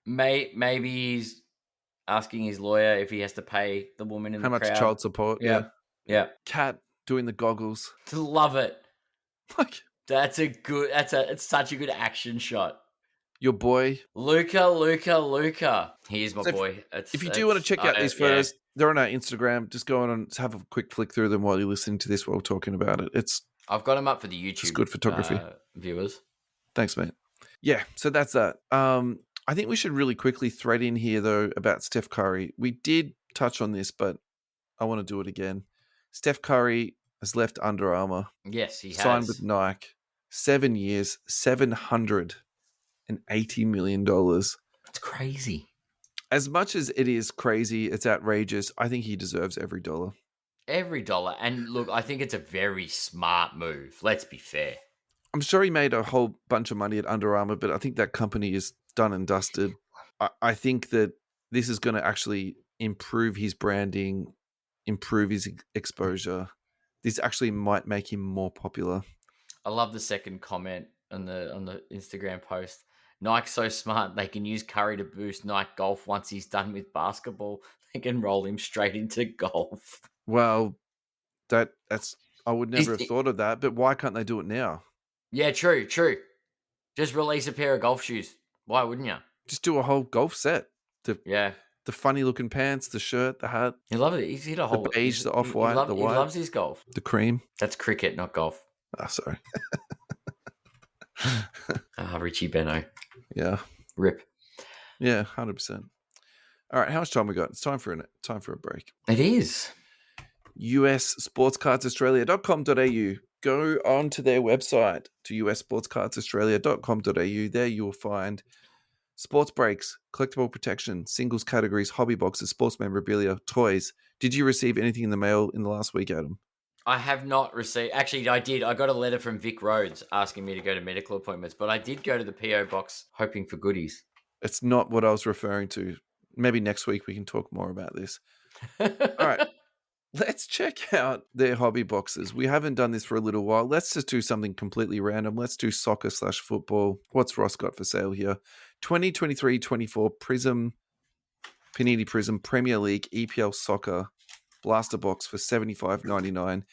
Maybe he's asking his lawyer if he has to pay the woman in How the much crowd. child support? Yeah. Yeah. Cat doing the goggles. Love it. Like it's such a good action shot. your boy. Luca. Here's my So boy. If you do want to check out these photos, they're on our Instagram. Just go on and have a quick flick through them while you're listening to this while we're talking about it. I've got them up for the YouTube. It's good photography. Viewers. Thanks, mate. Yeah, so that's that. I think we should really quickly thread in here, though, about Steph Curry. We did touch on this, but I want to do it again. Steph Curry has left Under Armour. Yes, he has. Signed with Nike. 7 years, $780 million. It's crazy. As much as it is crazy, it's outrageous, I think he deserves every dollar. Every dollar. And look, I think it's a very smart move. Let's be fair. I'm sure he made a whole bunch of money at Under Armour, but I think that company is done and dusted. I think that this is going to actually improve his branding, improve his exposure. This actually might make him more popular. I love the second comment on the Instagram post. Nike's so smart, they can use Curry to boost Nike golf once he's done with basketball. They can roll him straight into golf. Well, that's I would never have thought of that, but why can't they do it now? Yeah, true. Just release a pair of golf shoes. Why wouldn't you? Just do a whole golf set. Yeah. The funny looking pants, the shirt, the hat. He loves it. He's hit a whole... The beige, the off-white, the white. He loves his golf. The cream. That's cricket, not golf. Sorry. Richie Benno. Yeah. Rip. Yeah, 100%. All right, how much time we got? It's time for a break. It is. USSportsCardsAustralia.com.au. Go on to their website, to USSportsCardsAustralia.com.au. There you will find sports breaks, collectible protection, singles categories, hobby boxes, sports memorabilia, toys. Did you receive anything in the mail in the last week, Adam? I have not received... Actually, I did. I got a letter from Vic Rhodes asking me to go to medical appointments, but I did go to the PO box hoping for goodies. It's not what I was referring to. Maybe next week we can talk more about this. All right. Let's check out their hobby boxes. We haven't done this for a little while. Let's just do something completely random. Let's do soccer/football. What's Ross got for sale here? 2023-24 Panini Prizm Premier League EPL Soccer Blaster Box for $75.99.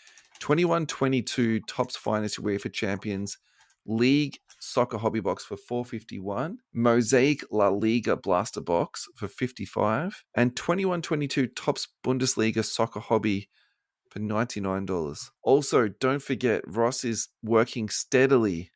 21-22 Topps Finest UEFA Champions League Soccer Hobby Box for $4.51, Mosaic La Liga Blaster Box for $55, and 21-22 Topps Bundesliga Soccer Hobby for $99. Also, don't forget, Ross is working steadily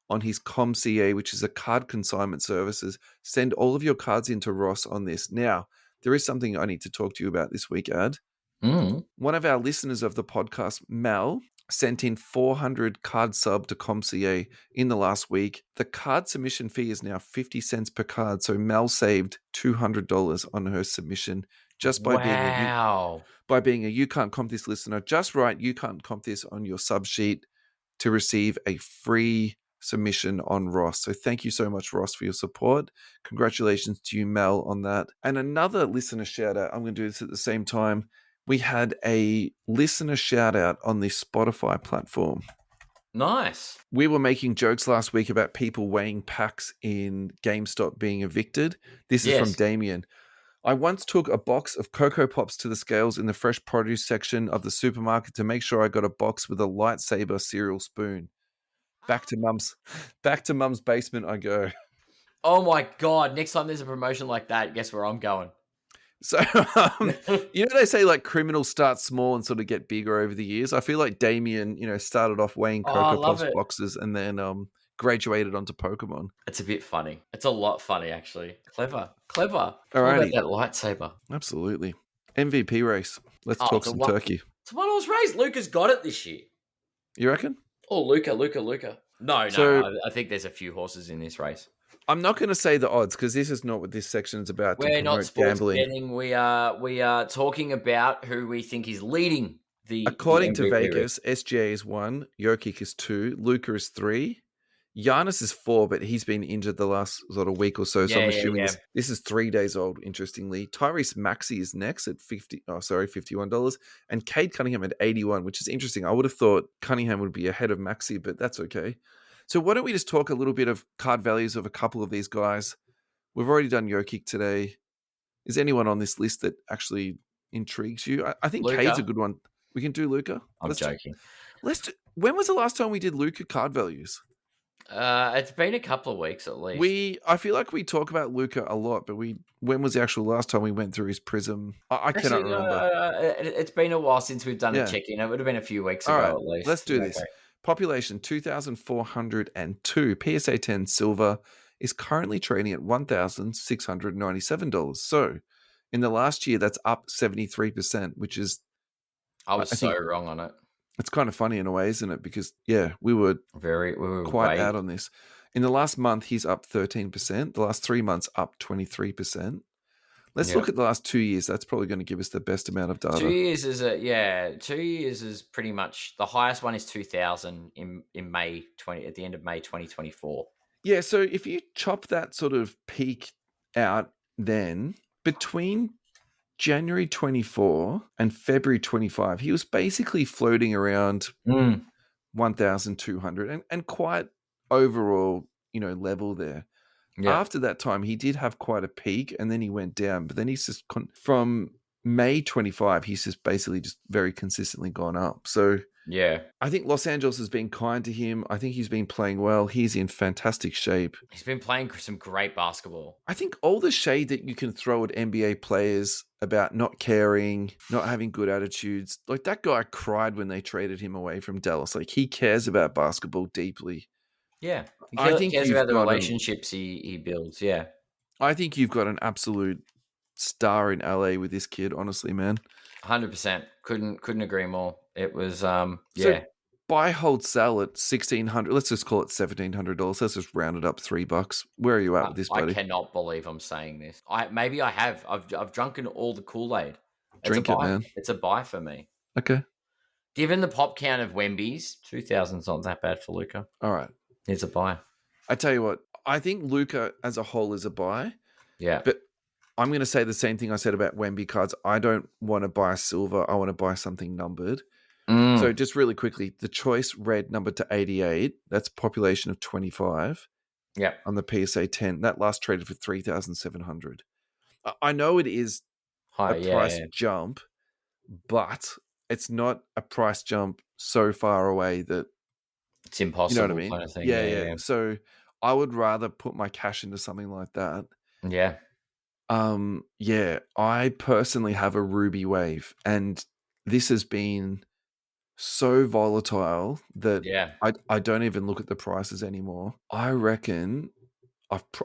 on his ComCA, which is a card consignment services. Send all of your cards into Ross on this. Now, there is something I need to talk to you about this week, Ad. One of our listeners of the podcast, Mel, sent in 400 card sub to ComCA in the last week. The card submission fee is now 50 cents per card. So Mel saved $200 on her submission just by being a You Can't Comp This listener. Just write You Can't Comp This on your sub sheet to receive a free submission on Ross. So thank you so much, Ross, for your support. Congratulations to you, Mel, on that. And another listener shout out. I'm going to do this at the same time. We had a listener shout out on the Spotify platform. Nice. We were making jokes last week about people weighing packs in GameStop being evicted. This is from Damien. I once took a box of Cocoa Pops to the scales in the fresh produce section of the supermarket to make sure I got a box with a lightsaber cereal spoon. Back to mum's basement I go. Oh my God. Next time there's a promotion like that, guess where I'm going? So, they say like criminals start small and sort of get bigger over the years. I feel like Damien, started off weighing Cocoa Pops boxes and then graduated onto Pokemon. It's a bit funny. It's a lot funny, actually. Clever. Clever. It's all about Alrighty. that lightsaber. Absolutely. MVP race. Let's Oh, talk some turkey. it's one I was raised. Luca's got it this year. You reckon? Oh, Luca. No, So- I think there's a few horses in this race. I'm not going to say the odds because this is not what this section is about. We're to not promote sports gambling. betting. We are talking about who we think is leading the According to MVP race. Vegas, SGA is 1, Jokic is 2, Luca is 3, Giannis is 4, but he's been injured the last sort of week or so. So I'm assuming this is 3 days old, interestingly. Tyrese Maxey is next at $51. And Cade Cunningham at 81, which is interesting. I would have thought Cunningham would be ahead of Maxey, but that's okay. So why don't we just talk a little bit of card values of a couple of these guys? We've already done Jokic today. Is anyone on this list that actually intrigues you? I think Luka. Cade's a good one. We can do Luca. I'm joking. When was the last time we did Luca card values? It's been a couple of weeks at least. I feel like we talk about Luca a lot, but when was the actual last time we went through his Prizm? I cannot remember. It's been a while since we've done a check-in. It would have been a few weeks ago at least. Let's do this. Population 2,402. PSA 10 silver is currently trading at $1,697. So in the last year, that's up 73%, which is... I was so wrong on it. It's kind of funny in a way, isn't it? Because, we were quite out on this. In the last month, he's up 13%. The last 3 months, up 23%. Let's look at the last 2 years. That's probably going to give us the best amount of data. 2 years is 2 years is pretty much the highest one is 2,000 in May 20 at the end of May 2024. Yeah, so if you chop that sort of peak out, then between January 24 and February 25, he was basically floating around 1,200 and quite overall, level there. Yeah. After that time, he did have quite a peak and then he went down. But then he's just from May 25, he's just basically just very consistently gone up. So yeah, I think Los Angeles has been kind to him. I think he's been playing well. He's in fantastic shape. He's been playing some great basketball. I think all the shade that you can throw at NBA players about not caring, not having good attitudes, like that guy cried when they traded him away from Dallas. Like he cares about basketball deeply. Yeah. I think cares about the relationships he builds. Yeah. I think you've got an absolute star in LA with this kid, honestly, man. 100%. Couldn't agree more. It was So buy, hold, sell at $1,600. Let's just call it $1,700. Let's just round it up $3. Where are you at with this, buddy? I cannot believe I'm saying this. Maybe I have. I've drunken all the Kool-Aid. Drink it, man. It's a buy for me. Okay. Given the pop count of Wemby's, 2,000's not that bad for Luca. All right. It's a buy. I tell you what, I think Luca as a whole is a buy. Yeah. But I'm going to say the same thing I said about Wemby cards. I don't want to buy silver. I want to buy something numbered. So just really quickly, the choice red numbered to 88, that's population of 25. Yeah. On the PSA 10. That last traded for 3,700. I know it is a price jump, but it's not a price jump so far away that it's impossible. You know what I mean? Kind of thing. Yeah. So I would rather put my cash into something like that. Yeah. I personally have a Ruby Wave, and this has been so volatile that I don't even look at the prices anymore. I reckon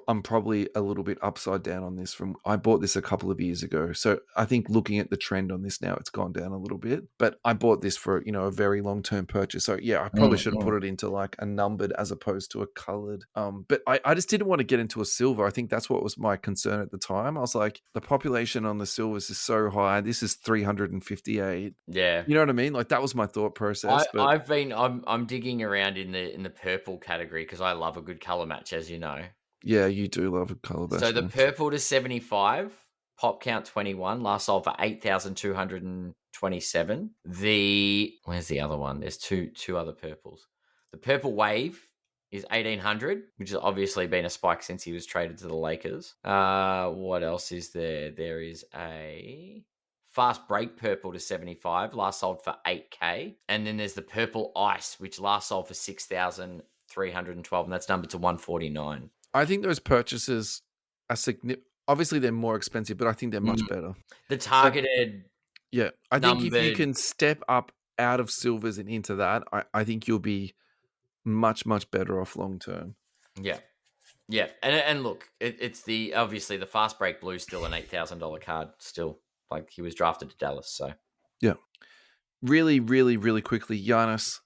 I'm probably a little bit upside down on this. I bought this a couple of years ago, so I think looking at the trend on this now, it's gone down a little bit. But I bought this for a very long term purchase, so I probably should have put it into like a numbered as opposed to a colored. But I just didn't want to get into a silver. I think that's what was my concern at the time. I was like, the population on the silvers is so high. This is 358. Yeah, you know what I mean. Like that was my thought process. I'm digging around in the purple category because I love a good color match, as you know. Yeah, you do love a color match. So the purple to 75, pop count 21, last sold for 8,227. Where's the other one? There's two other purples. The purple wave is 1,800, which has obviously been a spike since he was traded to the Lakers. What else is there? There is a fast break purple to 75, last sold for 8K. And then there's the purple ice, which last sold for 6,312, and that's numbered to 149. I think those purchases are significant. Obviously, they're more expensive, but I think they're much better. The targeted, I think if you can step up out of silvers and into that, I think you'll be much, much better off long term. Yeah. Yeah. And look, it's obviously the fast break blue still an $8,000 card still. Like he was drafted to Dallas, so Yeah. Really, really, really quickly, Giannis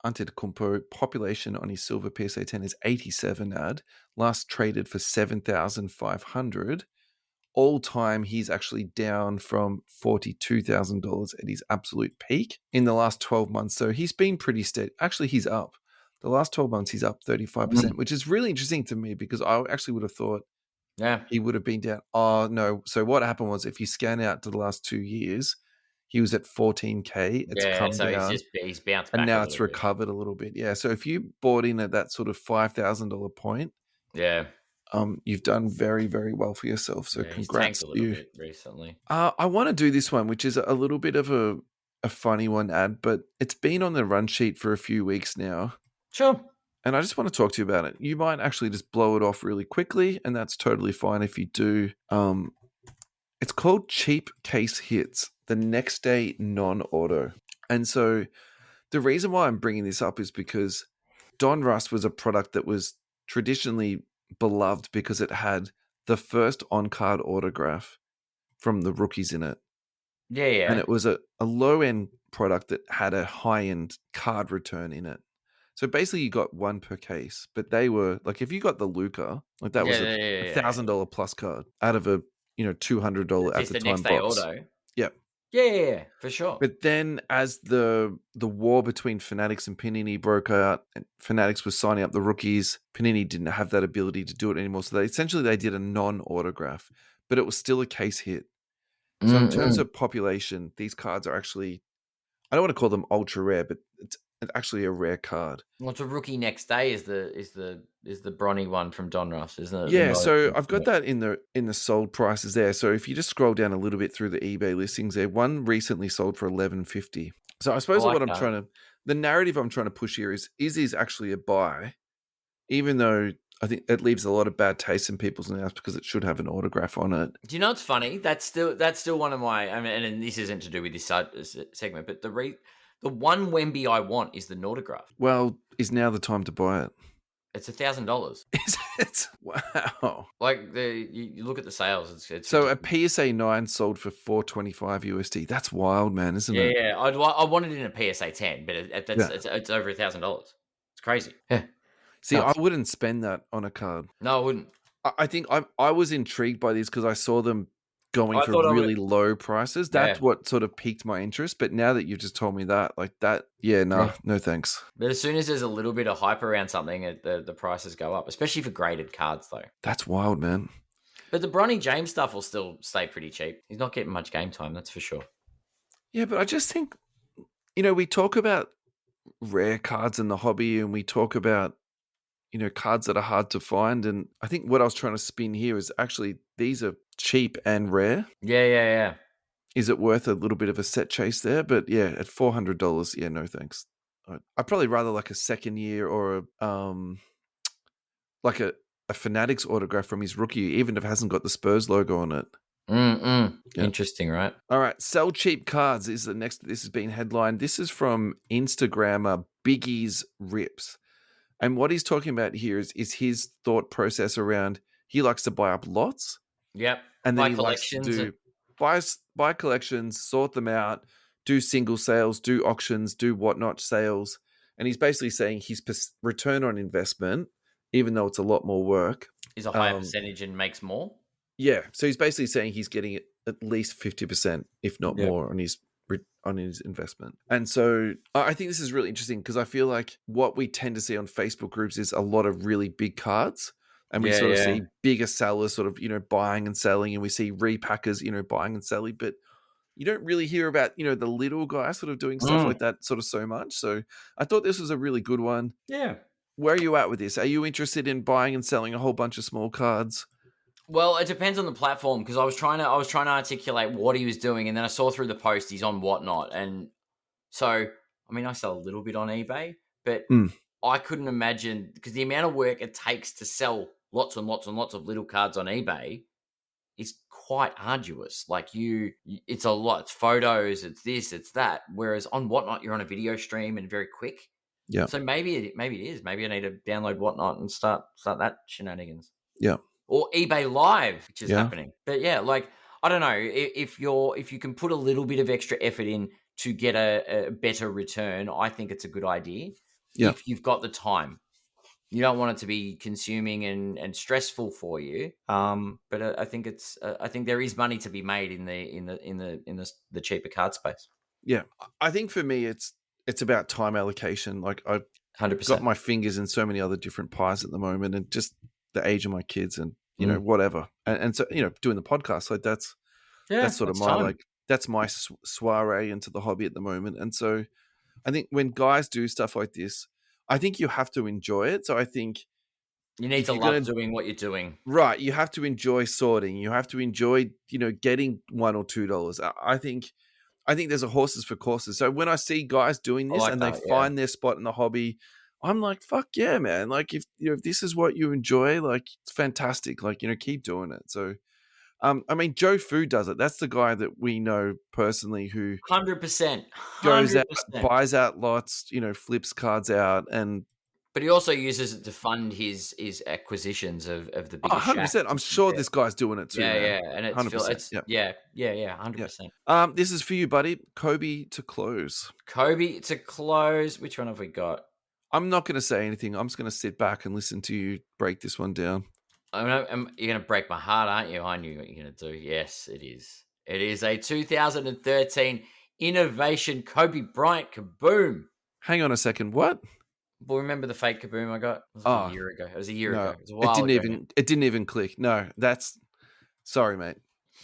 Antetokounmpo population on his silver PSA 10 is 87 last traded for 7,500. All time, he's actually down from $42,000 at his absolute peak in the last 12 months. So he's been pretty steady. Actually, he's up. The last 12 months, he's up 35%, which is really interesting to me because I actually would have thought yeah. he would have been down. Oh, no. So what happened was if you scan out to the last 2 years, he was at 14K. It's Yeah, come so down. he's bounced And back a now little it's bit. recovered a little bit. Yeah. So if you bought in at that sort of $5,000 point, Yeah. you've done very, very well for yourself. So Yeah, he's tanked congrats a to little you. bit recently. I want to do this one, which is a little bit of a funny one, Ad, but it's been on the run sheet for a few weeks now. Sure. And I just want to talk to you about it. You might actually just blow it off really quickly, and that's totally fine if you do. It's called Cheap Case Hits, the next day non-auto. And so the reason why I'm bringing this up is because Don Russ was a product that was traditionally beloved because it had the first on-card autograph from the rookies in it. Yeah, And yeah. it was a low-end product that had a high-end card return in it. So basically you got one per case, but they were like, if you got the Luca, like that was a $1,000 plus card out of a $200 at It's the the time next day box. auto. Yeah. Yeah, for sure. But then as the war between Fanatics and Panini broke out, and Fanatics was signing up the rookies, Panini didn't have that ability to do it anymore. So they did a non-autograph, but it was still a case hit. So in terms of population, these cards are actually, I don't want to call them ultra rare, but it's actually a rare card. Well, it's a rookie next day is the Bronny one from Don Ross, isn't it? Yeah, so I've got that in the sold prices there. So if you just scroll down a little bit through the eBay listings there, one recently sold for $11.50. So I suppose the narrative I'm trying to push here is this actually a buy? Even though I think it leaves a lot of bad taste in people's mouths because it should have an autograph on it. Do you know what's funny? That's still one of my. I mean, and this isn't to do with this segment, but the one Wemby I want is the autograph. Well, is now the time to buy it? It's $1,000. Is it? Wow. Like you look at the sales. It's so ridiculous. a PSA 9 sold for $425 USD. That's wild, man, isn't it? Yeah. I wanted it in a PSA 10, but it's over $1,000. It's crazy. Yeah. See, I wouldn't spend that on a card. No, I wouldn't. I think I was intrigued by this because I saw them going for really low prices. That's what sort of piqued my interest. But now that you've just told me that, like that, no thanks. But as soon as there's a little bit of hype around something, the prices go up, especially for graded cards, though. That's wild, man. But the Bronny James stuff will still stay pretty cheap. He's not getting much game time, that's for sure. Yeah, but I just think, we talk about rare cards in the hobby and we talk about, cards that are hard to find. And I think what I was trying to spin here is actually these are cheap and rare. Yeah. Is it worth a little bit of a set chase there? But yeah, at $400, yeah, no thanks. I'd probably rather like a second year or like a Fanatics autograph from his rookie, even if it hasn't got the Spurs logo on it. Yeah. Interesting, right? All right, sell cheap cards is the next. This has been headlined. This is from Instagrammer Biggie's Rips. And what he's talking about here is his thought process around he likes to buy up lots. Yep. And then he likes to do buy collections, sort them out, do single sales, do auctions, do whatnot sales. And he's basically saying his return on investment, even though it's a lot more work, is a higher percentage and makes more. Yeah. So he's basically saying he's getting at least 50%, if not more, on his investment. And so I think this is really interesting because I feel like what we tend to see on Facebook groups is a lot of really big cards. And we sort of see bigger sellers sort of, buying and selling, and we see repackers, buying and selling, but you don't really hear about, the little guy sort of doing stuff like that sort of so much. So I thought this was a really good one. Yeah. Where are you at with this? Are you interested in buying and selling a whole bunch of small cards? Well, it depends on the platform because I was trying to articulate what he was doing, and then I saw through the post he's on Whatnot, and so I mean I sell a little bit on eBay, but I couldn't imagine because the amount of work it takes to sell lots and lots and lots of little cards on eBay is quite arduous. Like it's a lot. It's photos. It's this. It's that. Whereas on Whatnot, you're on a video stream and very quick. Yeah. So maybe it is. Maybe I need to download Whatnot and start that shenanigans. Yeah. Or eBay Live, which is Yeah. happening. But yeah, like I don't know if you can put a little bit of extra effort in to get a better return. I think it's a good idea Yeah. if you've got the time. You don't want it to be consuming and stressful for you. But I think I think there is money to be made in the cheaper card space. Yeah. I think for me, it's about time allocation. Like I've 100%. got my fingers in so many other different pies at the moment, and just the age of my kids, and whatever, and so doing the podcast, like that's sort of that's my time. that's my soiree into the hobby at the moment. And so I think when guys do stuff like this, I think you have to enjoy it. So I think You need if to you're love going to, doing what you're doing. right, you have to enjoy sorting. You have to enjoy, getting $1 or $2. I think there's a horses for courses. So when I see guys doing I this like and they that. Yeah. find their spot in the hobby, I'm like, fuck yeah, man. Like if if this is what you enjoy, like it's fantastic. Like, keep doing it. So I mean, Joe Fu does it. That's the guy that we know personally who 100%. goes out, 100%. buys out lots, flips cards out, and But he also uses it to fund his acquisitions of the bigger shacks 100%. I'm and things. sure Yeah. this guy's doing it too, Yeah, man. yeah. And it's 100%. it's Yep. yeah, yeah, Yeah. 100%. This is for you, buddy. Kobe to close. Kobe to close. Which one have we got? I'm not going to say anything. I'm just going to sit back and listen to you break this one down. You're going to break my heart, aren't you? I knew what you're going to do. Yes, it is. It is a 2013 Innovation Kobe Bryant Kaboom. Hang on a second. What? But remember the fake Kaboom I got? It was like a year ago. It was a year ago. It was a while ago. It didn't even click. No, that's sorry, mate.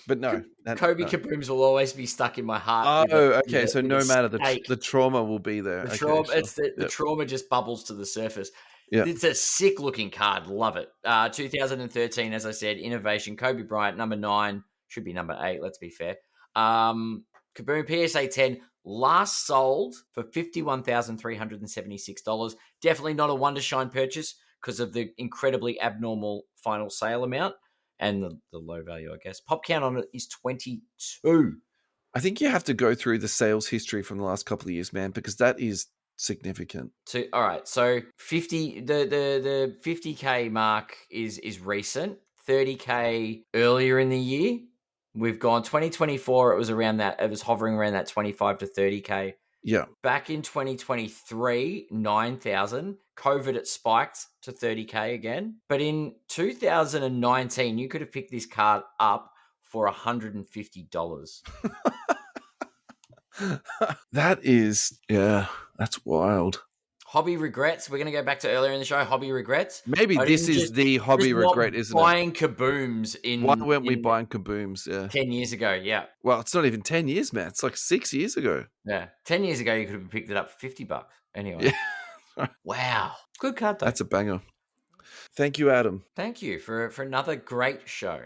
But no, Kobe no. Kabooms will always be stuck in my heart. Oh, okay. So with no a matter stake. the trauma will be there. The Okay, trauma, sure. the trauma just bubbles to the surface. Yeah. It's a sick looking card. Love it. 2013, as I said, Innovation Kobe Bryant, number 9, should be number 8. Let's be fair. Kaboom PSA 10, last sold for $51,376. Definitely not a Wonder Shine purchase because of the incredibly abnormal final sale amount and the low value, I guess. Pop count on it is 22. I think you have to go through the sales history from the last couple of years, man, because that is significant. All right, so 50 the 50K mark is recent. 30K earlier in the year. We've gone 2024. It was around that. It was hovering around that 25 to 30K. Yeah. Back in 2023, 9,000. COVID, it spiked to 30K again. But in 2019, you could have picked this card up for $150. That is, yeah, that's wild. Hobby regrets. We're going to go back to earlier in the show. Hobby regrets. Maybe this is the hobby regret, isn't it? Buying kabooms in. Why weren't we buying kabooms? Yeah. 10 years ago, yeah. Well, it's not even 10 years, man. It's like 6 years ago. Yeah. 10 years ago, you could have picked it up for $50. Anyway. Yeah. Wow. Good card, though. That's a banger. Thank you, Adam. Thank you for another great show.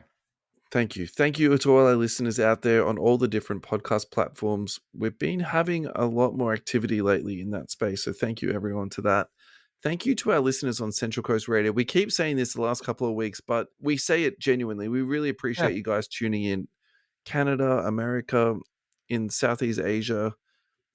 Thank you. Thank you to all our listeners out there on all the different podcast platforms. We've been having a lot more activity lately in that space. So thank you, everyone, to that. Thank you to our listeners on Central Coast Radio. We keep saying this the last couple of weeks, but we say it genuinely. We really appreciate you guys tuning in. Canada, America, in Southeast Asia.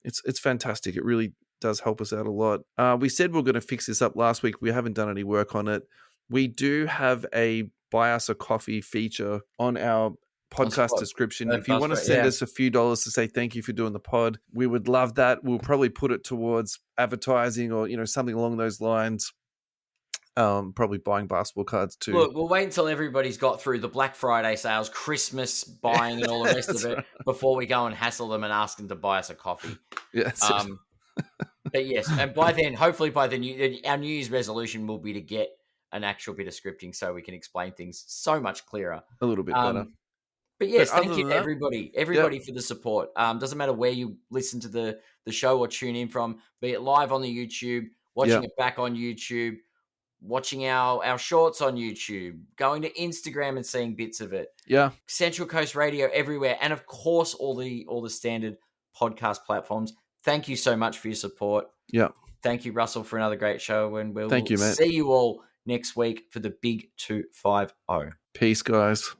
It's fantastic. It really does help us out a lot. We said we're going to fix this up last week. We haven't done any work on it. We do have a buy us a coffee feature on our podcast description. If you want to send us a few dollars to say thank you for doing the pod, we would love that. We'll probably put it towards advertising or something along those lines. Probably buying basketball cards too. Look, we'll wait until everybody's got through the Black Friday sales, Christmas buying, and all the rest of it before we go and hassle them and ask them to buy us a coffee. Yes. But yes, and by then, hopefully by the our New Year's resolution will be to get an actual bit of scripting so we can explain things so much clearer. A little bit better. But yes, thank you to everybody for the support. Doesn't matter where you listen to the show or tune in from, be it live on the YouTube, watching it back on YouTube, watching our shorts on YouTube, going to Instagram and seeing bits of it. Yeah. Central Coast Radio everywhere. And of course, all the standard podcast platforms. Thank you so much for your support. Yeah. Thank you, Russell, for another great show. And we'll Thank you, mate. see you all next week for the Big 250. Peace, guys.